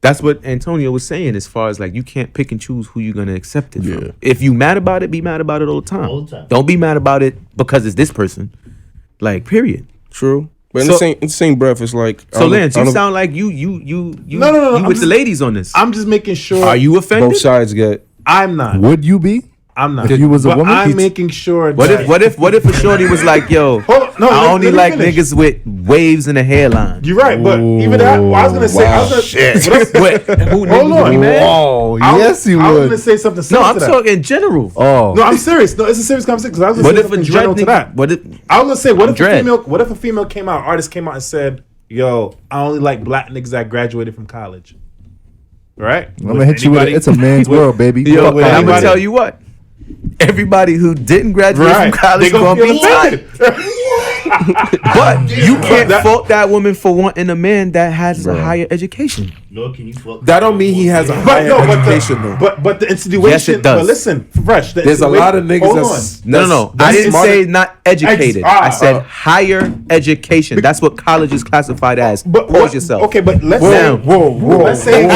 that's what Antonio was saying, as far as like you can't pick and choose who you're gonna accept it from. If you mad about it, be mad about it all the time. All the time. Don't be mad about it because it's this person. Like, period. true. But in So- the same breath, it's like So Lance, you sound like you No, you I'm with the just- ladies on this. I'm just making sure. Are you offended? both sides get. I'm not. Would you be? I'm not. If you was a But woman, I'm he'd- making sure. What that, if a shorty was like, yo, Hold on, no, I let only me like finish. niggas with waves in the hairline. You're right, but even that, well, I was gonna say, I was gonna, Wait, who Hold niggas would on. be mad? Oh, I was- yes, you I was would. gonna say something No, similar I'm to that. talking in general. Oh, No, I'm serious. No, it's a serious conversation because I was gonna What say if a something dread general to nigga? that. What if? I was gonna say, what Dread. if a female came out, artist came out and said, "Yo, I only like black niggas that graduated from college." Right? I'm gonna hit you with it. It's a man's world, baby. Yo, Fuck and I'm gonna anybody- tell you what. Everybody who didn't graduate Right. from college They gonna gonna be feel tight. offended. But you can't That- fault that woman for wanting a man that has a higher education. No, can you fuck? That don't mean he has a higher education though. But the insinuation. Yes, it does. But listen, Fresh. There's a lot of niggas Hold that's on. No. I didn't say not educated. I said higher education. That's what college is classified as. But Pause yourself. Okay, but let's Whoa. Let's say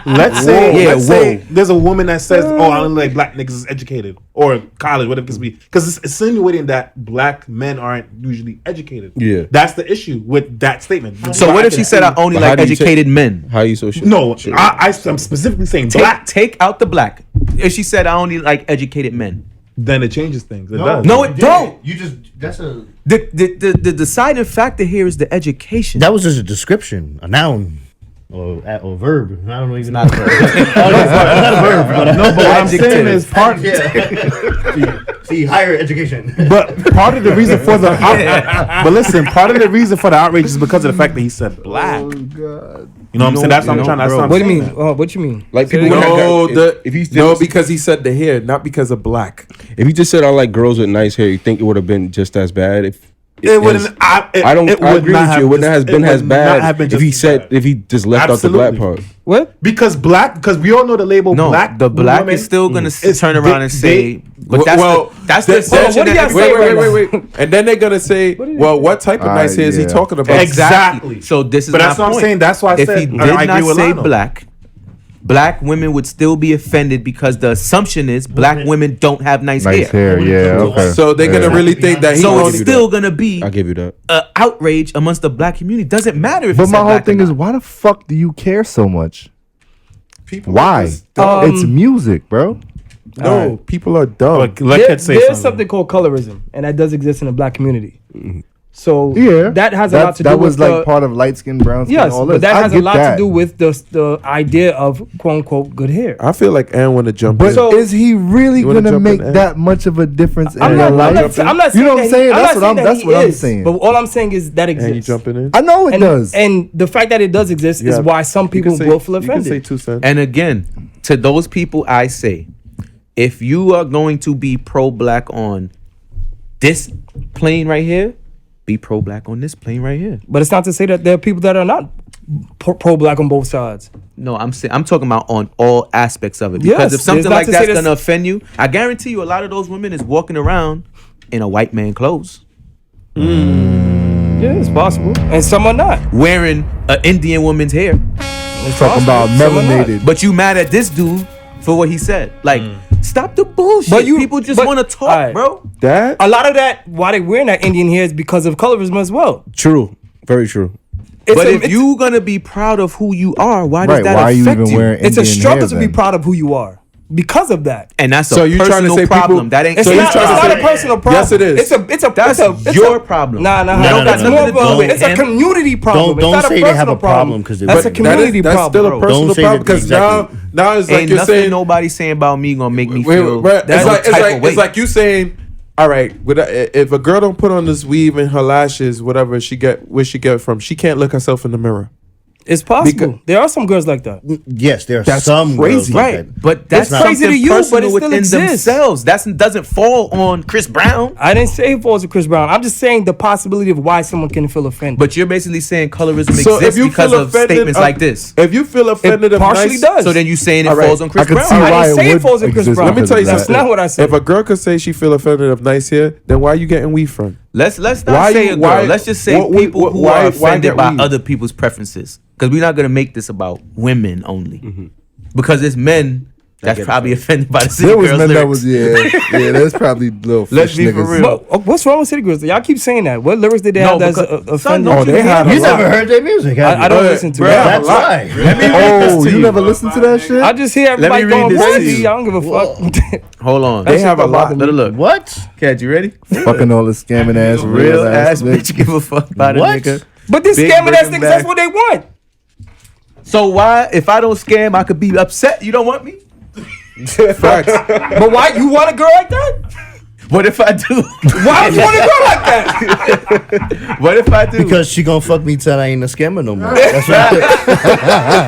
Let's say there's a woman that says, "Oh, I don't like black niggas is educated," or college, whatever it be, because it's insinuating that black men aren't usually educated. Yeah. That's the issue with that statement. So what if she said I only But how like do you educated men? How you so sure? No, I'm specifically saying black. Take out the black. If she said I only like educated men, Then it changes things. It does. No, it don't. You just that's a The deciding factor here is the education. that was just a description, a noun. Or verb. I don't know even. Not a verb. No, but what I'm saying is part. See, higher education. But part of the reason for the but listen, part of the reason for the outrage is because of the fact that he said black. Oh God. You know what I'm saying? That's what I'm trying. That's what I'm What do you saying. mean? What you mean? Like people if he because he said the hair, not because of black. If he just said I like girls with nice hair, you think it would have been just as bad? If It wouldn't. I agree with you. It wouldn't have been as bad if he said if he just left out the black part. What? Because we all know the label No, black. the black woman is still gonna is- turn around and say, but that's the Hold on, assumption what do that y'all say everybody- right wait. And then they're gonna say, well, what type of nice hair is he yeah. talking about? Exactly. So this is But my that's what I'm point. saying. That's why I if said he did I agree not with say Lionel. black women would still be offended because the assumption is black women don't have nice Nice hair. hair. Yeah. Okay. So they're gonna really think that he So only it's still gonna be I give you that. outrage amongst the black community. Doesn't matter if. But he my said whole black or thing is, not. why the fuck do you care so much? people. Why? Just dumb. It's music, bro. No, people are dumb. Let Kid say There's something. something called colorism, and that does exist in the black community. So Yeah, that has a lot to do that with was like the, part of light skin, brown skin. yes, all but this. that I has a get lot that. to do with the idea of quote unquote good hair. I feel like Aaron want to jump But in. So- is he really You wanna gonna jump make in, Ed? that much of a difference in I'm your not life? saying You know what I'm saying? that That's he- what I'm. that That's he what I'm is, saying. But all I'm saying is that And you exists. jumping in? I know it And, does. and the fact that it does exist is Yeah. why some You people can say- will feel You can say offended. 2 cents. And again, to those people, I say, if you are going to be pro-black on this plane right here, be pro-black on this plane right here. But it's not to say that there are people that are not pro-black on both sides. No, I'm talking about on all aspects of it. Yes, Because if something it's not like to say that's that's- gonna offend you, I guarantee you, a lot of those women is walking around in a white man clothes, Yeah, it's possible, and some are not. wearing an Indian woman's hair. It's Talking about possible, some are not. melanated. But you mad at this dude for what he said? Like, stop the bullshit. But you- people just but- want to talk, alright. bro. That A lot of that, why they wearing that Indian hair is because of colorism as well. True. Very true. It's But a- if it's- you gonna be proud of who you are, why does Right? that Why are you affect even you? wearing? it's a Indian struggle hair to be then? proud of who you are because of that. And that's So a you trying to personal say people- problem. That ain't It's So not, you trying to it's say- not a personal problem. Yes, it is. That's your problem. Nah, No, that's no, more no, of no. a, it's a community problem. Don't it's not say a they have a personal problem, 'cause they that's a wouldn't. community that's problem. still a bro. personal Don't say problem that because exactly. now it's like Ain't you're nothing saying. nobody saying about me gonna make me Wait, feel wait, that it's like you saying, all right, if a girl don't put on this weave and her lashes, whatever where she get it from, she can't look herself in the mirror. It's possible. There are some girls like that. Yes, there are That's some girls crazy. like right, that. but that's It's crazy to something you, but personal it still within exists. themselves. That doesn't fall on Chris Brown. I didn't say it falls to Chris Brown. I'm just saying the possibility of why someone can feel offended. But you're basically saying colorism So if exists you because feel of offended statements like this. If you feel offended, it partially does. So then you saying it All right. falls on Chris I could Brown. see I why didn't it say it would falls on Chris exist Brown. Let me tell you That's something. not what I said. If a girl could say she feel offended of nice hair, then why are you getting weave from? Let's not Why say you- a girl. why- Let's just say what- people what- who why- are why offended get by weave? other people's preferences. Because we're not gonna make this about women only. Because it's men that's probably offended by the city There was girls men that lyrics. was yeah. There's probably little Let's fish be for niggas. real. But, what's wrong with City Girls? Y'all keep saying that. What lyrics did they No, have that's because- son, offended? don't Oh, they had a You lot. never heard their music, have you? I don't listen to Bruh, it. That's right. Oh, you never listened to that shit? I just hear everybody me read going this to crazy. you. I don't give a fuck. Hold on. They have a lot. Let her look. What? Cat, you ready? Fucking all the scamming ass, Real ass bitch give a fuck about a What? nigga. But these Big scamming ass Birkin niggas, that's bag. what they want. So why, if I don't scam, I could be upset? You don't want me? Facts. But why you want a girl like that? What if I do? Why would you want a girl like that? What if I do? Because she gonna fuck me till I ain't a scammer no more. That's what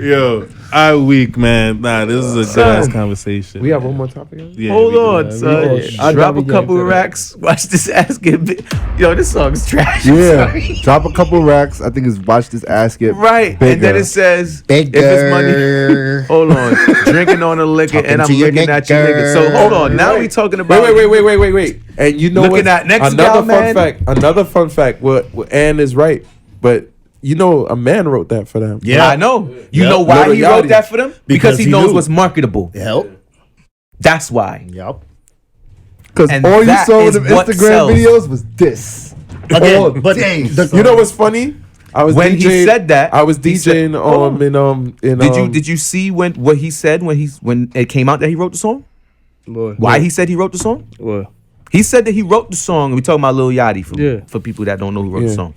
Yo, I weak, man. Nah, this is a good ass conversation. We have one more topic. Yeah, Hold we do. on, son. I Drop a gotta couple get into racks. Watch this ass get big. Yo, this song is trash. I'm Yeah, sorry. drop a couple racks. I think it's watch this ass get Right. And then bigger. it says, Bigger. if it's money. Hold on. Drinking on the liquor and I'm to your looking at you niggas. So hold on. Now we talking about. Wait. And you know Looking what? at next another gal, fun man. fact. Another fun fact. What Ann is right, but you know a man wrote that for them. Yeah. I know. You Yep. know why Lil he wrote Yachty. that for them? Because he he knows knew. what's marketable. Yep. That's why. Yep. Because And all you that saw in is them what Instagram sells. videos was this. Again, All but day. You know what's funny? I was When DJing, he said that, I was he said- DJing in Did you see what he said when it came out that he wrote the song? What? Why he said he wrote the song? What? He said that he wrote the song. We talking about Lil Yachty Yeah. for people that don't know who wrote the Yeah. song.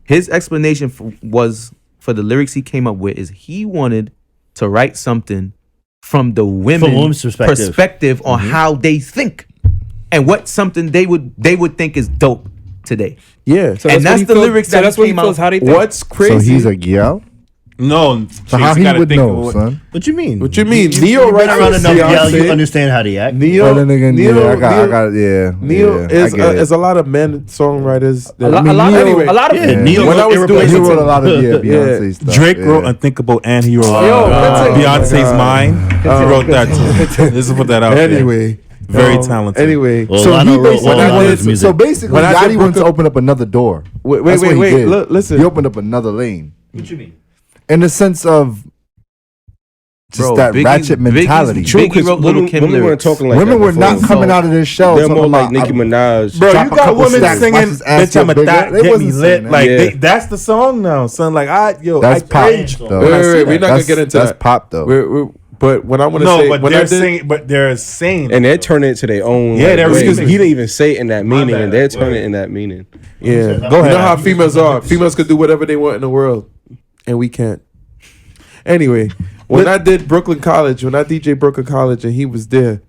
His explanation for the lyrics he came up with is he wanted to write something from the women's perspective on how they think and what something they would think is dope today. Yeah. So And that's what he the feels- lyrics so that that's he what he came feels. out. How they think. What's So crazy? he's like, yeah. No. So how he would know, son? What you mean? What you mean? You Neo been writes around for enough, yeah, you Beyonce. understand how they act. Neo, Oh, then again, Neo, I got it. Yeah. Neo yeah, is I get it. is a lot of men songwriters. That, A lot anyway, of Yeah, them. Neo When I was doing- He irreplaceable. wrote a lot of Beyonce stuff. Drake yeah. wrote Unthinkable and he wrote Yo, Beyonce's Mind. He wrote that too. This is put that out there. Anyway, Very talented. Anyway, Well, So Lionel he wrote basically all of wanted, his music. so basically, When I did Yachty wants to Brooklyn- open up another door. wait, That's what he did. Look, listen. He opened up another lane. What you mean? In the sense of just Bro, that Biggie's- ratchet mentality. Biggie's- True, Biggie because wrote Little women, Kim women weren't lyrics. talking like Women that were not before. coming out of this shell. They're talking more about, like Nicki Minaj. Bro, Drop you a got couple women stacks, singing watch his ass "Bitch, I'm a get thot, bigger." They get me wasn't lit." saying that. Like Yeah. that's the song now, son. Like That's pop, cringe. though. Wait, when I wait, see we're that. not gonna That's- get into that's that. pop though. But when I want to No, say, but when I they're did, saying, but they're saying, And they're turning it to their own. Yeah, they're way, 'cause remixing. he didn't even say it in that meaning, bad. and they're turning it in that meaning. yeah, Go you ahead. know how females are. Females could do whatever they want in the world, and we can't. Anyway, when I did Brooklyn College, when I DJ Brooklyn College, and he was there,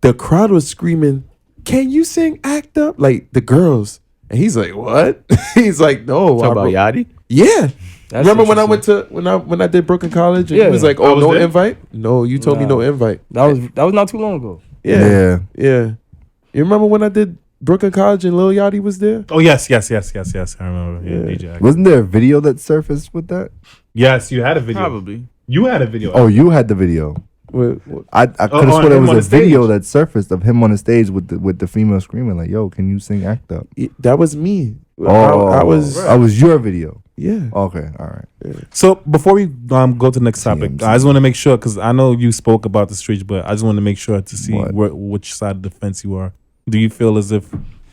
the crowd was screaming, "Can you sing Act Up?" Like the girls, and he's like, "What?" He's like, "No." Talk about Yachty. Yeah. That's Remember when I interesting. went to when I did Brooklyn College and Yeah. he was like, I "Oh, was no there. invite." No, you told me Nah. no invite. That was not too long ago. Yeah. You remember when I did Brooklyn College and Lil Yachty was there? Oh yes. I remember. Yeah, DJ. Akbar. Wasn't there a video that surfaced with that? Yes, you had a video. Probably. You had a video. Oh, you had the video. I could have on sworn there him on was a the video stage. that surfaced of him on the stage with the female screaming like, "Yo, can you sing Act Up?" That was me. Oh, I was. That was your video. Yeah. Okay, all right. So before we go to the next topic, I just want to make sure because I know you spoke about the streets, but I just want to make sure to see which side of the fence you are. Do you feel as if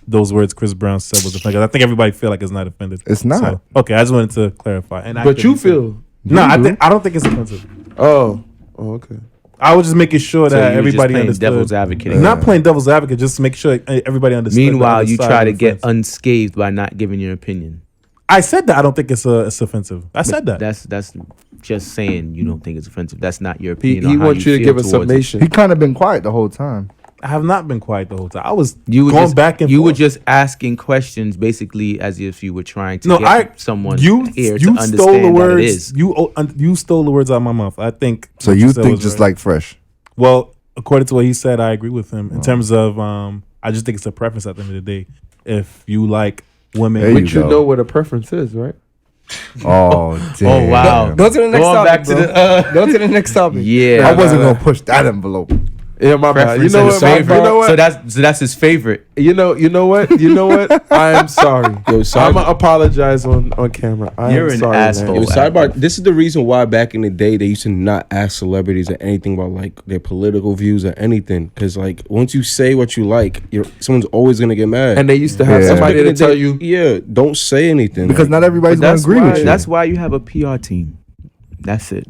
those words Chris Brown said was offended? I think everybody feel like it's not offended. It's not. So, okay, I just wanted to clarify. And I But think you it's- feel. No, I don't think it's offensive. Oh, okay. I was just making sure So that you were just everybody playing understood. devil's advocate. Not playing devil's advocate, just to make sure everybody understood. the Meanwhile, other you side try of to the get fence. unscathed by not giving your opinion. I said that I don't think it's offensive. I said that. That's just saying you don't think it's offensive. That's not your He opinion. on how wants you to feel give a towards it. summation. He kind of been quiet the whole time. I have not been quiet the whole time. I was You were going just back and you forth. were just asking questions, basically as if you were trying to No, get someone you here to stole the understand that it words. is. You stole the words out of my mouth. I think. So what you said think was just right. like Phresh? Well, according to what he said, I agree with him in terms of. I just think it's a preference at the end of the day. If you like women, There But you go. know what a preference is, right? Oh, damn. Oh wow! Go to the next Going topic. back to bro. the Go to the next topic. yeah. I wasn't gonna push that envelope. Yeah, my bad. You preference know and what? his man? favorite. You know what? So that's his favorite. You know what? I am sorry. Yo, I'm gonna apologize on camera. You're am an sorry, asshole. man. Yo, sidebar. This is the reason why back in the day they used to not ask celebrities or anything about like their political views or anything, because like once you say what you like, someone's always gonna get mad. And they used to have Yeah. somebody Back in to the tell day, you. yeah, don't say anything Because like, not everybody's But gonna that's agree why with you. that's why you have a PR team. That's it.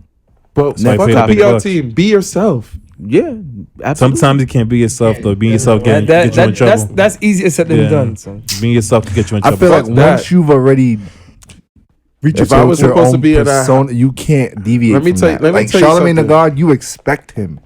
But Next fuck topic. the PR team. Be yourself. Yeah, absolutely. sometimes you can't be yourself though. Being yourself get you in trouble. That's easier said than Yeah. done. Son. Being yourself can get you in I trouble. feel like Fuck that. once you've already reached If I was your supposed to own be in that- persona, you can't deviate. Let me from tell you- that. let me like tell you Charlamagne the something. God, you expect him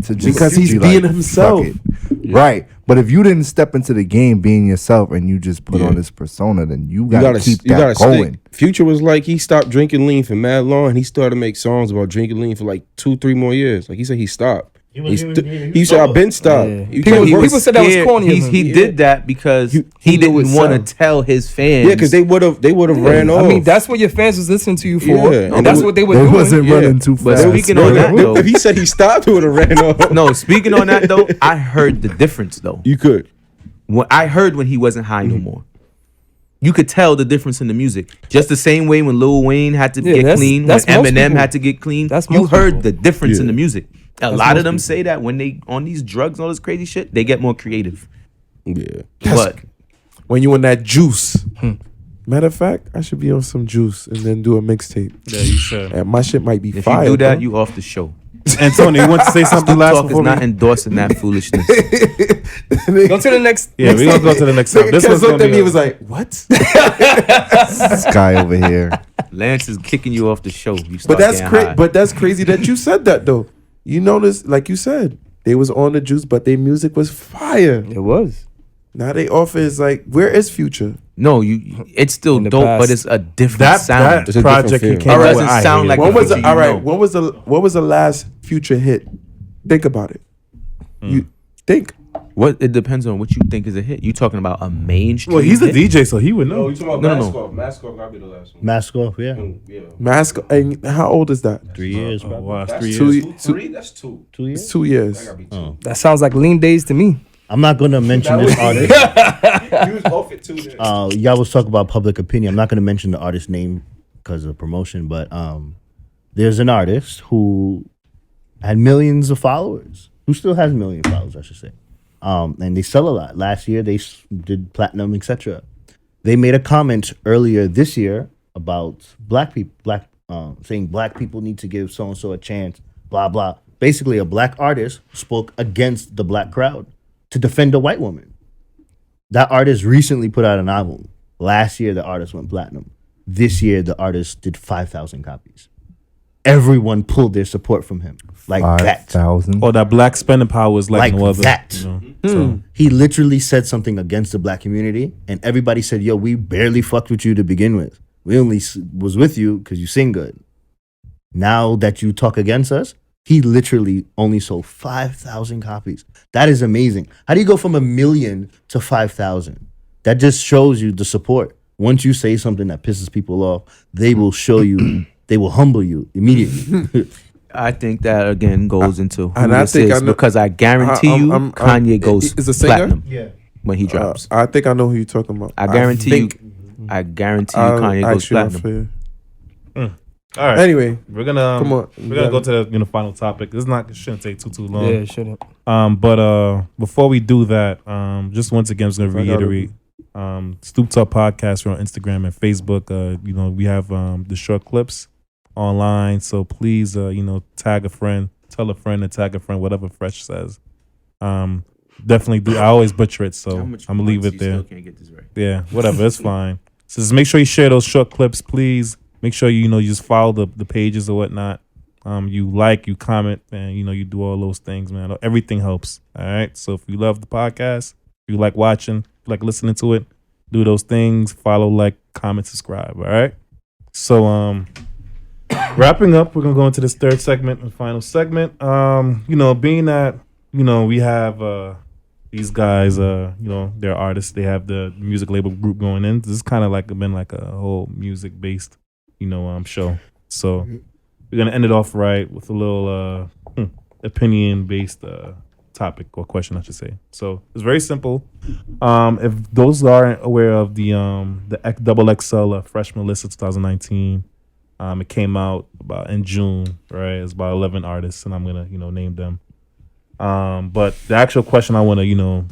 to just Because he's be being like, himself. "Fuck it." Right, But if you didn't step into the game being yourself and you just put on this persona, then you gotta keep that going. Future was like he stopped drinking lean for mad long, and he started to make songs about drinking lean for like 2-3 more years. Like he said, he stopped. He said, "I've been stopped." Yeah. People said that was corny. He did that because he didn't want to tell his fans. Yeah, because they would have ran off. I mean, that's what your fans was listening to you for. Yeah. And that's what they were doing. They wasn't running too But fast. speaking on that though, If he said he stopped, he would have ran off. no, speaking on that though, I heard the difference though. You could. I heard when he wasn't high no more. You could tell the difference in the music. Just the same way when Lil Wayne had to get clean, when Eminem had to get clean. You heard the difference in the music. A lot of them say that when they on these drugs and all this crazy shit, they get more creative. Yeah. But when you on that juice. Matter of fact, I should be on some juice and then do a mixtape. Yeah, you should. And my shit might be if fire. you do that, bro. you off the show. Antonio, you want to say something Stoop last Talk is before not we... endorsing that foolishness. Go to the next. Yeah, we're going to go to the next one. This one's looked gonna at be me a- was like, what? This guy over here. Lance is kicking you off the show. You But start that's getting crazy. high. But that's crazy that you said that though. You notice, like you said, they was on the juice, but their music was fire. It was. Now they offer is like, where is Future? No, it's still In the dope, past. but it's a different That sound. It's a project he different came feel. out It with, doesn't I sound hate like it. What was Future the, all you right? know. What was the last Future hit? Think about it. You think. What it depends on what you think is a hit. You talking about a mainstream? Well, he's the hit? DJ, so he would know. you talking about No, no, Mask no. Off. Mask Off gotta be the last one. Mask Off, yeah. Yeah. Mask. And how old is that? 3 years, Oh, probably. wow, it's 3 Two- years. Three? That's 2. 2 years. It's 2 years. That gotta be 2. Oh. That sounds like lean days to me. I'm not gonna mention this artist. You was off it 2 years. Y'all was talking about public opinion. I'm not gonna mention the artist name because of promotion, but there's an artist who had millions of followers, who still has millions of followers, I should say. And they sell a lot. Last year they did platinum, etc. They made a comment earlier this year about black people, saying black people need to give so and so a chance. Blah blah. Basically, a black artist spoke against the black crowd to defend a white woman. That artist recently put out an album. Last year, the artist went platinum. This year, the artist did 5,000 copies. Everyone pulled their support from him. Like that. 5,000. Or that black spending power is like Like no other. that. You know? So, He literally said something against the black community, and everybody said, yo, we barely fucked with you to begin with. We only was with you because you sing good. Now that you talk against us, he literally only sold 5,000 copies. That is amazing. How do you go from 1 million to 5,000? That just shows you the support. Once you say something that pisses people off, they will show you, they will humble you immediately. I think that again goes into who And I this think is I know- because I guarantee you, Kanye goes is a singer? platinum Yeah. when he drops. I think I know who you're talking about. I guarantee think Kanye I'll goes ask you off platinum. here. all right. Anyway, We're gonna come on. We're gonna go to the final topic. This is not it shouldn't take too long. Yeah, it shouldn't. But before we do that, just once again, I'm just gonna I gotta- reiterate. Stoop Talk Podcast. We're on Instagram and Facebook. We have the short clips online. So please, tag a friend, tell a friend, and tag a friend. Whatever Phresh says. Definitely do. I always butcher it, so I'm gonna leave it there. Can't get this right. Yeah, whatever. It's fine. So just make sure you share those short clips, please. Make sure you just follow the pages or whatnot. You like, you comment, and you do all those things, man. Everything helps. All right. So if you love the podcast, if you like watching, if you like listening to it, do those things. Follow, like, comment, subscribe. All right. So wrapping up, we're gonna go into this third segment and final segment. Being that we have these guys, they're artists. They have the music label group going in. This is kind of been like a whole music based, show. So we're gonna end it off right with a little opinion based topic or question, I should say. So it's very simple. If those aren't aware of the XXL Freshman List of 2019, it came out about in June, right? It's about 11 artists, and I'm gonna name them. But the actual question I want to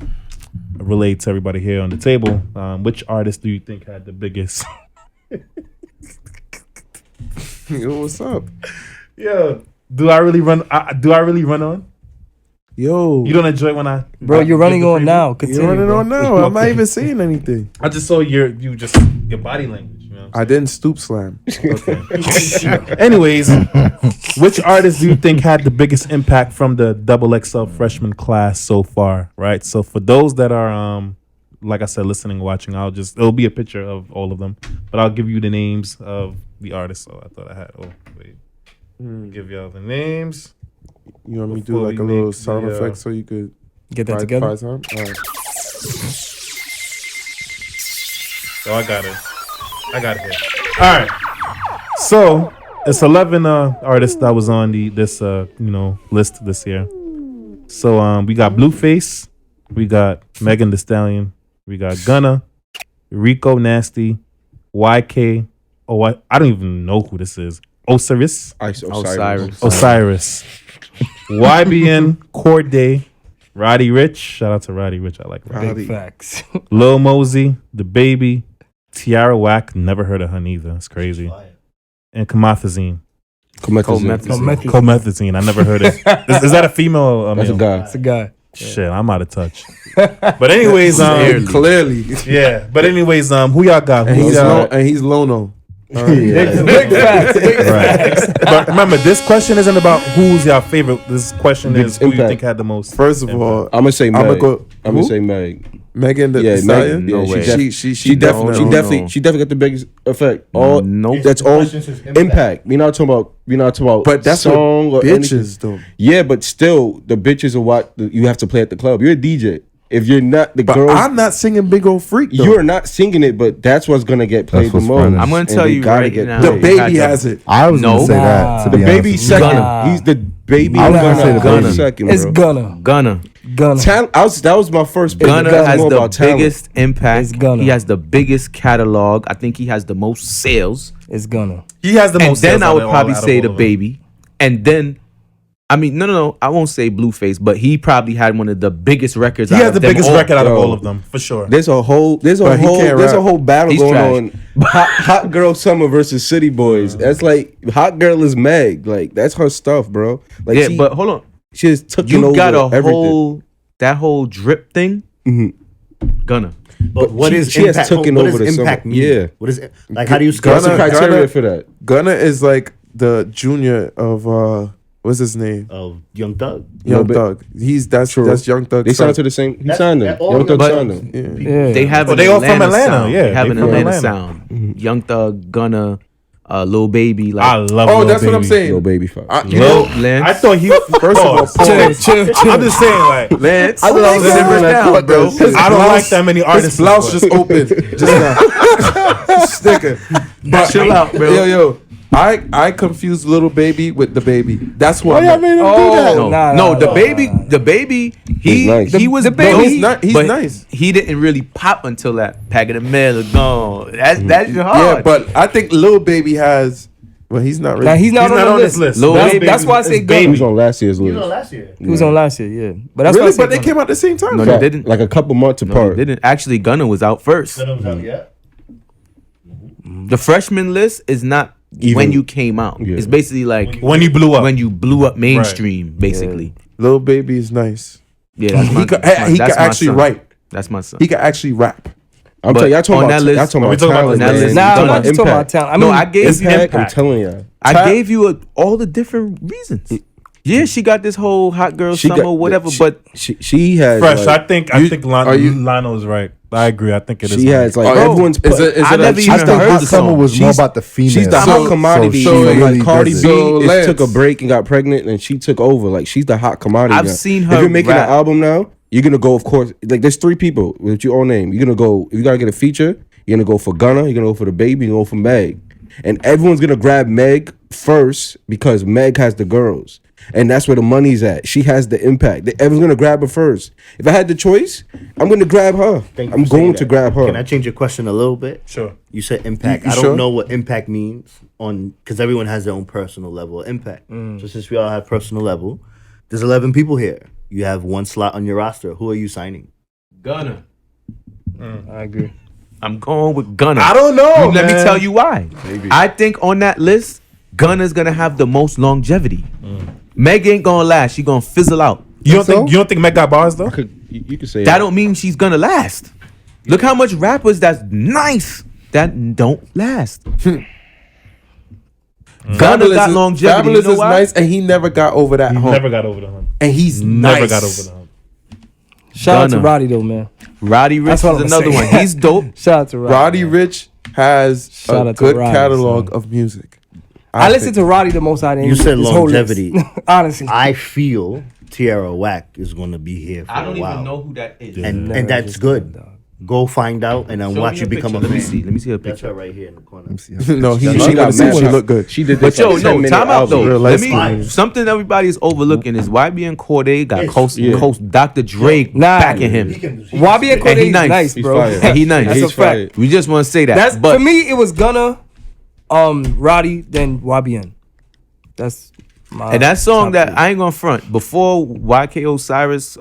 relate to everybody here on the table, which artist do you think had the biggest? Yo, what's up? Yeah, do I really run on? Yo, You don't enjoy when I Bro, you're running give the on preview? now. Continue, you're running bro. on now. I'm not even saying anything. I just saw your body language. I didn't stoop slam. Okay. Anyways, Which artist do you think had the biggest impact from the XXL freshman class so far? Right. So for those that are like I said, listening, watching, it'll be a picture of all of them, but I'll give you the names of the artists. So I thought I had. Oh wait, give y'all the names. You want me to do like a little sound effect so you could get that together? All right. So I got it here. All right. So it's 11 artists that was on this list this year. So we got Blueface, we got Megan Thee Stallion, we got Gunna, Rico Nasty, YK. Oh, I don't even know who this is. Osiris, YBN, Corday, Roddy Rich. Shout out to Roddy Rich. I like Roddy. Big facts. Lil Mosey, The Baby, Tiara Whack. Never heard of her neither. It's crazy. And Comethazine. Comethazine. I never heard it. Is that a female or a male? That's a guy. It's a guy. Shit, I'm out of touch. But anyways, clearly. Yeah. But anyways, who y'all got? And he's Lono. Big facts. Right. But remember, this question isn't about who's your favorite. This question is who you think had the most. First of all, I'm gonna say Meg. I'm gonna say Meg. Megan Thee Stallion? No way. She definitely got the biggest effect. That's all impact. We're not talking about but that's song what or bitches anything. though. Yeah, but still the bitches are what you have to play at the club. You're a DJ. If you're not the girl, I'm not singing Big Ol' Freak though. You're not singing it, but that's what's gonna get played the most. I'm gonna tell you right now. The Baby has it. I was gonna say that. To the be Baby honest. second. He's the Baby. I was gonna say the Baby second. It's bro. Gunna. That was my first pick. Gunna has the biggest impact. It's Gunna. He has the biggest catalog. I think he has the most sales. It's Gunna. He has the most. And then sales I would out probably of say all The of them. Baby. And then, I mean, no, I won't say Blueface, but he probably had one of the biggest records. He out has of the them biggest all. record out of all of them, for sure. There's a whole battle He's going trash. on. Hot Girl Summer versus City Boys. That's like Hot Girl is Meg. Like that's her stuff, bro. Like Yeah, but hold on. she just took You over got a everything. that whole drip thing. Mm-hmm. Gunna. But what is she has impact? taken What over does the impact summer. mean? Yeah. What is it? Like, how do you What's the scale it? criteria for that? Gunna is like the junior of what's his name? Of Young Thug. Young Thug. That's Young Thug. They signed to the same. He signed them. all Young Thug Young signed Thugs. them. Yeah. They have an they all from Atlanta Atlanta, sound. yeah, They have they an from Atlanta Atlanta. sound. Young Thug, Gunna, Lil Baby. Like, I love. Oh, Lil that's what I'm Baby. saying. Little Baby fuck. Lance. I thought he. First of all, I'm just saying, like, Lance. I thought I was Simmer gonna down, put bro. this. I don't like that many artists. His blouse just opened just now. Sticker. But Chill out, bro. Yo. I confused Little Baby with The Baby. That's what I meant. No, the baby. He nice. he was The Baby. dope, He's not- he's but nice. He didn't really pop until that Pack of the Mail is gone. That's Yeah, hard. but I think Lil Baby has. Well, he's not really. Now he's not on this this list. Lil That's, Baby that's why I say He Gunna. was on last year's list. last year. He was on last year, yeah. But that's why I Really? say But they Gunna. came out at the same time. No, they didn't. Like a couple months No, apart. he didn't. Actually, Gunna was out first. Yeah. The freshman list is not Even. when you came out. Yeah. It's basically like When you blew up. when you blew up mainstream, basically. Lil Baby is nice. Yeah, that's my, He could, that's my- he that's could my actually son. write. That's my son. He could actually rap. I'm But telling y'all talking on about that list- y'all talking Are we about talking about talent, that man. list? Nah, Talking I'm about just talking about impact. talent. I No, mean, I gave it's you. impact. I'm telling y'all. I gave you all the different reasons. Yeah, she got this whole hot girl She summer, got- whatever. she- but She has Fresh. like, I think are you- Lionel's right. I agree. I think it is. she has like Oh, everyone's is put, it I never a- even I think heard Hot the Summer song. was more about the female. she's the hot commodity. so Like really Cardi does B it. So, Lance- took a break and got pregnant, and she took over. Like she's the hot commodity. I've now. seen If her you're making rap. an album now, you're gonna go. Of course, like there's 3 people with your own name. You're gonna go. If you gotta get a feature, you're gonna go for Gunna. You're gonna go for the Baby. You're gonna go for Meg. And everyone's gonna grab Meg first because Meg has the girls. And that's where the money's at. She has the impact. Everyone's gonna grab her first. If I had the choice, I'm gonna grab her. Thank you I'm for saying going to that. grab her. Can I change your question a little bit? Sure. You said impact. You I don't sure? know what impact means because everyone has their own personal level of impact. So since we all have personal level, there's 11 people here. You have 1 slot on your roster. Who are you signing? Gunna. I agree. I'm going with Gunna. I don't know. Let me man. tell you why. I think on that list, Gunna's gonna have the most longevity. Meg ain't gonna last. She gonna fizzle out. You don't think Meg got bars though? You could say That don't mean she's gonna last. Look how much rappers that's nice that don't last. Gunna got longevity. Fabulous You know is why? nice, and he never got over that He hump. never got over the hump. And he's Never nice. got over the hump. Shout out to Gunna. Roddy though, man. Roddy Ricch That's is what I'm another saying. one. He's dope. Shout out to Roddy. Roddy Ricch has Shout a out to good Roddy, catalog son. of music. I listened to Roddy the most out of You said his whole list. longevity. Honestly, I feel Tierra Whack is going to be here for I don't a while. even know who that is. And Never that's existed, good. dog. Go find out and then Show watch me you a become picture. a Let me fan. see. Let me see a That's picture. her right here in the corner. No, She she got got mad. she look good. She did But this yo, like no, 10-minute time out though. album. Let Real me something everybody's overlooking is YB and Cordae got Yes. Coast Yeah. Dr. Drake Nah. backing him. Wabi and And he Cordae is nice. nice, He's bro. fire. And he nice. That's a He's fire. fact. We just want to say that. That's but for me. It was Gunna, Roddy, then YBN. That's my. and that song top that three. I ain't gonna front before YK Osiris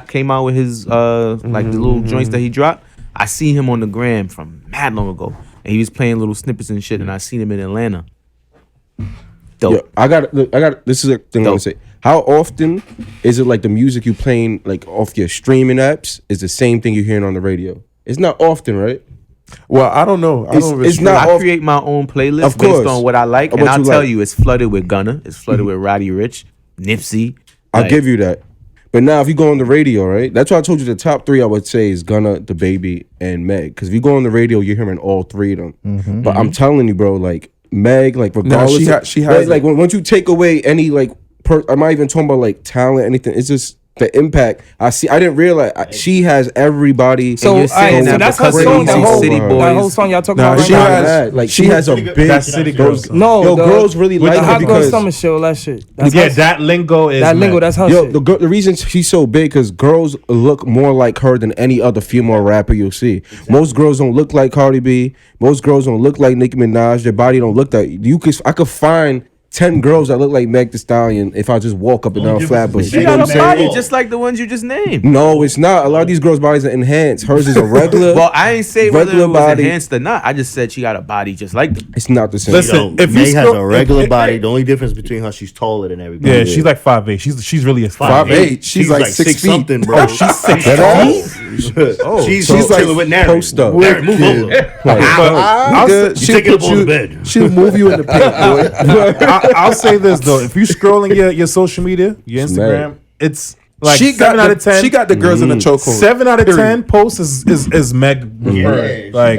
came out with his like the little joints that he dropped. I seen him on the gram from mad long ago, and he was playing little snippets and shit. And I seen him in Atlanta. Dope. Yo, I got. This is a thing I want to say. How often is it like the music you playing like off your streaming apps is the same thing you're hearing on the radio? It's not often, right? Well, I don't know. I It's- don't it's not I off- create my own playlist Of based course. on what I like, and What I'll you tell like. you, it's flooded with Gunna, it's flooded with Roddy Ricch, Nipsey. I'll Like, give you that. But now, if you go on the radio, right? That's why I told you the top three I would say is Gunna, The Baby, and Meg. Because if you go on the radio, you're hearing all three of them. But I'm telling you, bro, like Meg, like regardless, she has like once you take away any like, I'm not even talking about like talent, anything. It's just the impact. I didn't realize she has everybody. So, you're alright, saying so that that's her because of song. these That whole, City that Boys. whole song y'all talking Nah, about right she now. has- Like she has a big. That City Girls. No, Yo, the, girls really the like her Hot Girl because Summer Show. That shit. That's Yeah, her- that lingo is that lingo. mad. That's her Yo, shit. the reason she's so big because girls look more like her than any other female rapper you'll see. Most girls don't look like Cardi B. Most girls don't look like Nicki Minaj. Their body don't look like I could find 10 girls that look like Meg Thee Stallion if I just walk up and down Flatbush. She You know got what a I'm saying? body just like the ones you just named. No, it's not. A lot of these girls' bodies are enhanced. Hers is a regular. Well, I ain't say whether regular it was body. enhanced or not. I just said she got a body just like them. It's not the same. Listen, if you May has scroll- a regular if- body. The only difference between her, she's taller than everybody. Yeah, she's like 5'8". She's really a 5'8". She's like 6 feet. something, bro. She's 6 Oh, she's she's chilling like with Nary. post up. Nary, move over. Good. You She'll take it put up on the bed. She'll move you in the paint, boy. I'll say this though: if you scrolling your social media, your Instagram, it's like She 7 got out of 10. She got the girls in the chokehold. 7 out of Period. 10 posts is Meg referred. Like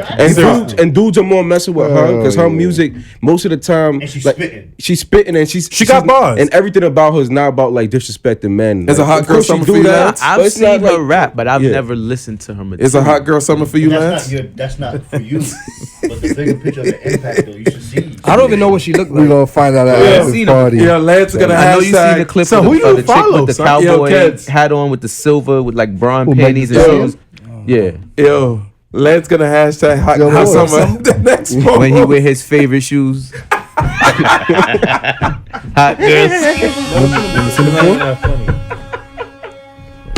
And dudes are more messing with her because her music most of the time, And she's like, spitting. she's spitting and she got bars. and everything about her is not about like disrespecting men. It's Like, a hot of girl course she summer do for you, that, Lance. but I've it's seen not her like- rap, but I've Yeah. never listened to her material. It's a hot girl summer for you, Lance. That's not for you. But the bigger picture of the impact, though, you should see. I don't even know what she looked We like. gonna find out at Yeah, this seen her. party. Yeah, Lance gonna I know you hashtag. seen the clip So of who the, you of the chick follow, with the son? Yo, cowboy kids. hat on with the silver with like brown Who, panties and Meg Thee shoes. Yeah, Yo, Lance gonna hashtag hot Yo, girl what? summer. The next when he post. wear his favorite shoes. Hot girls.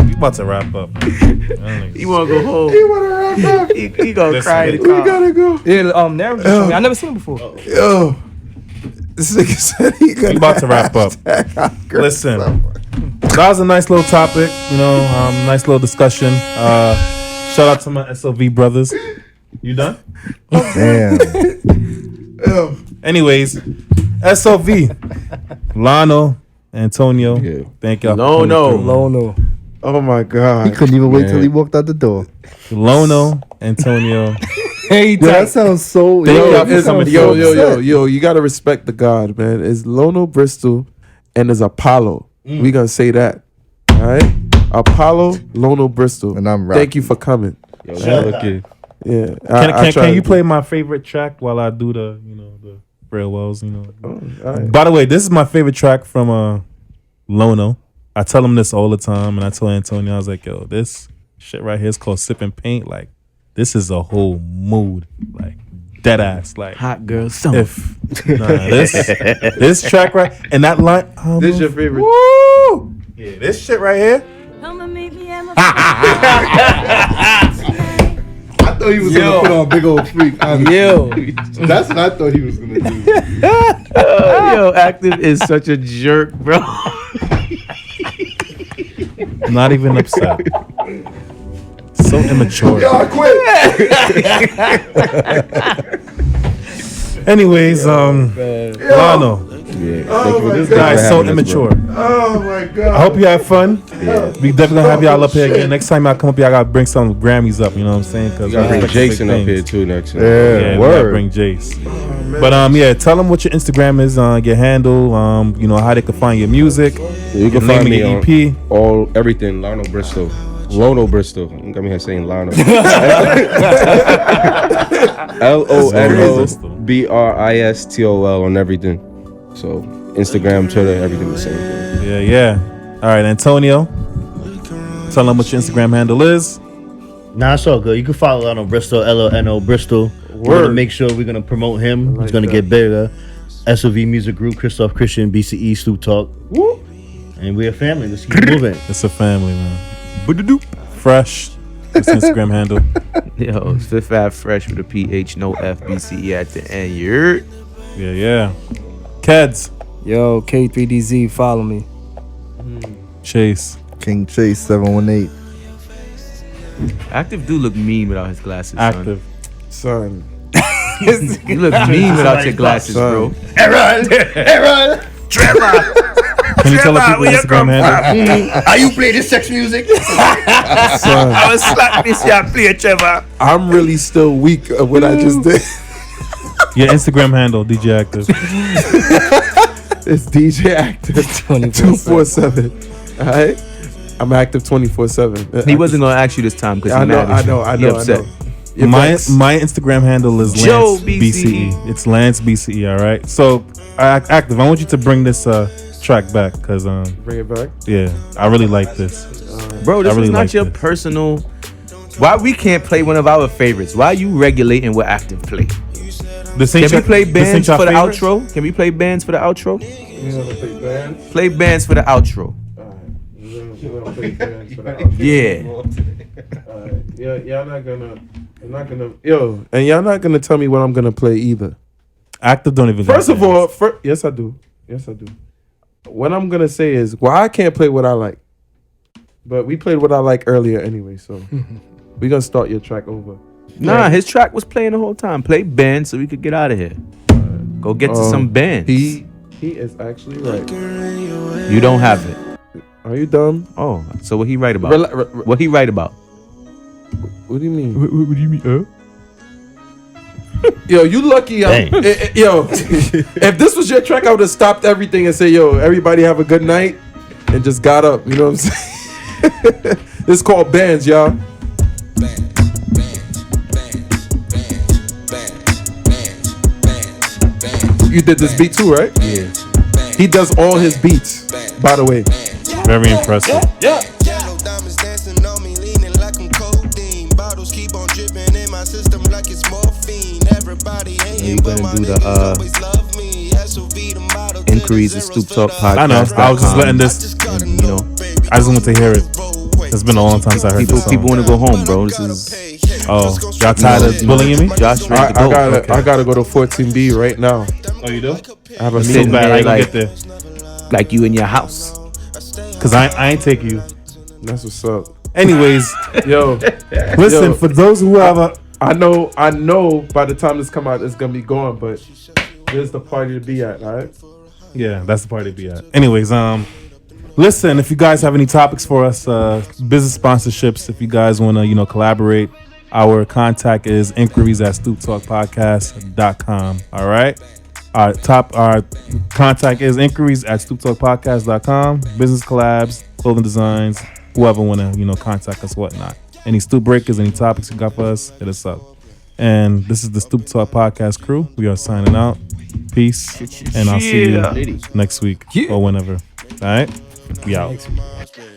We about to wrap up. You wanna go home? He wanna wrap up. He gonna Listen, cry in the We car. gotta go. Yeah, Nary just showed me. I never seen him before. Yo, this nigga said he gonna We about to wrap up. hashtag hot girl Listen, summer. that was a nice little topic. Nice little discussion. Shout out to my SLV brothers. You done? Damn. Anyways, SLV, Lano, Antonio. Yeah. Thank y'all. No, for no. coming through. Lono. Oh my He god. couldn't even wait till Man. he walked out the door. Lono, Antonio. Hey, Yo, that sounds so. Thank y'all for It's- coming yo, through. yo, you gotta respect the God, man. It's Lono Bristol and it's Apollo. We gonna say that. All right? Apollo, Lono Bristol. And I'm Thank you for coming. Yo, look at- Yeah. Can you play my favorite track while I do the farewells? All right. By the way, this is my favorite track from Lono. I tell him this all the time, and I tell Antonio, I was like, yo, this shit right here is called Sipping Paint. Like, this is a whole mood. Like, dead ass. Like, Hot girl summer. this track right, and that line. This your favorite. Woo! Yeah, this shit right here. I thought he was gonna put on Big Old Freak. Yo. That's what I thought he was gonna do. Yo, Active is such a jerk, bro. Not even upset. So immature. Yo, I quit. Anyways, Lano, Yeah. Oh Thank you for my this God. guys, so having us, immature. bro. Oh my God. I hope you have fun. Yeah. We definitely gonna have y'all up here shit. again. Next time y'all come up here, I gotta bring some Grammys up. You know what I'm saying? Cause You gotta bring we expect big Jason up things. here too next time. Yeah, Yeah, we gotta word. bring Jace. But yeah, tell them what your Instagram is, your handle, you know how they can find your music. You can Name find of me your on EP. everything. Lano Bristol. Lono Bristol. You got me here saying Lano. LONOBRISTOL on everything. So Instagram, Twitter, everything the same thing. Yeah. All right, Antonio. Tell them what your Instagram handle is. Nah, it's all good. You can follow out on Bristol, LONO Bristol. We're gonna make sure we're gonna promote him. He's gonna get bigger. SOV Music Group, Christoph Christian, BCE, Stoop Talk. And we're a family. Let's keep moving. It's a family, man. Phresh. What's the Instagram handle? Yo, it's Fifth Ave Phresh with a PH, no F, BCE at the end. You're Yeah. Keds. Yo, K3DZ, follow me. Chase. King Chase 718. Active do look mean without his glasses. Active. Son. Son. You look mean without your glasses, bro. Aaron! Trevor! Can you tell the people your Instagram handle? Are you playing this sex music? Son. I was slap this year, play Trevor. I'm really still weak of what I just did. Your Instagram handle, DJ Active. It's DJ Active 247. All right? I'm active 24/7. He wasn't gonna ask you this time because I know. He upset. My Instagram handle is Joe Lance BCE. It's Lance BCE. All right. So Active, I want you to bring this track back because Bring it back. yeah, I really like this. Bro, this I really is not like your this. personal. Why we can't play one of our favorites? Why are you regulating what Active play? This Can ain't we your- play this bands ain't your for the favorite? outro? Can we play bands for the outro? You want to play bands? Play bands for the outro. You want to play bands for the outro? Yeah. Alright. Yeah, y'all not gonna. I'm not gonna. Yo, and y'all not gonna tell me what I'm gonna play either. Active don't even. First got of all, yes I do. Yes I do. What I'm gonna say is, well, I can't play what I like, but we played what I like earlier anyway. So we gonna start your track over. Nah, his track was playing the whole time. Play bands so we could get out of here. Go get to some bands. He is actually right. You don't have it. Are you dumb? Oh, so what he write about? What he write about? What do you mean? What do you mean? Yo, you lucky. Yo, if this was your track, I would have stopped everything and say, "Yo, everybody have a good night," and just got up. You know what I'm saying? This is called bands, y'all. You did this beat too, right? Yeah. He does all his beats, by the way. Very impressive. Yeah. Yellow diamonds dancing on me, leaning like I'm codeine. Bottles keep on dripping in my system like it's morphine. Everybody hating, you but gonna my do the, niggas always love me. SOV the model to the Inquiries at zeros Stoop Talk to the- Podcast. I know. I was just letting this. And, you know, I just want to hear it. It's been a long time since I heard this song. people want to go home, bro. This is Oh, y'all tired of bullying me? Josh ready to I go. gotta go to 14B right now. Oh, you do? I have a So Sitting bad. there I can like- get there. Like you in your house. Cause I ain't take you. That's what's up. Anyways, Yo, listen, Yo. for those who have a I know by the time this come out it's gonna be gone, but there's the party to be at, all right? yeah, that's the party to be at. Anyways, listen, if you guys have any topics for us, business sponsorships, if you guys want to, collaborate, our contact is inquiries@stooptalkpodcast.com. All right. Our contact is inquiries@stooptalkpodcast.com. Business collabs, clothing designs, whoever want to, contact us, whatnot. Any Stoop breakers, any topics you got for us, hit us up. And this is the Stoop Talk Podcast crew. We are signing out. Peace. And I'll see you next week or whenever. All right. We out. That's great.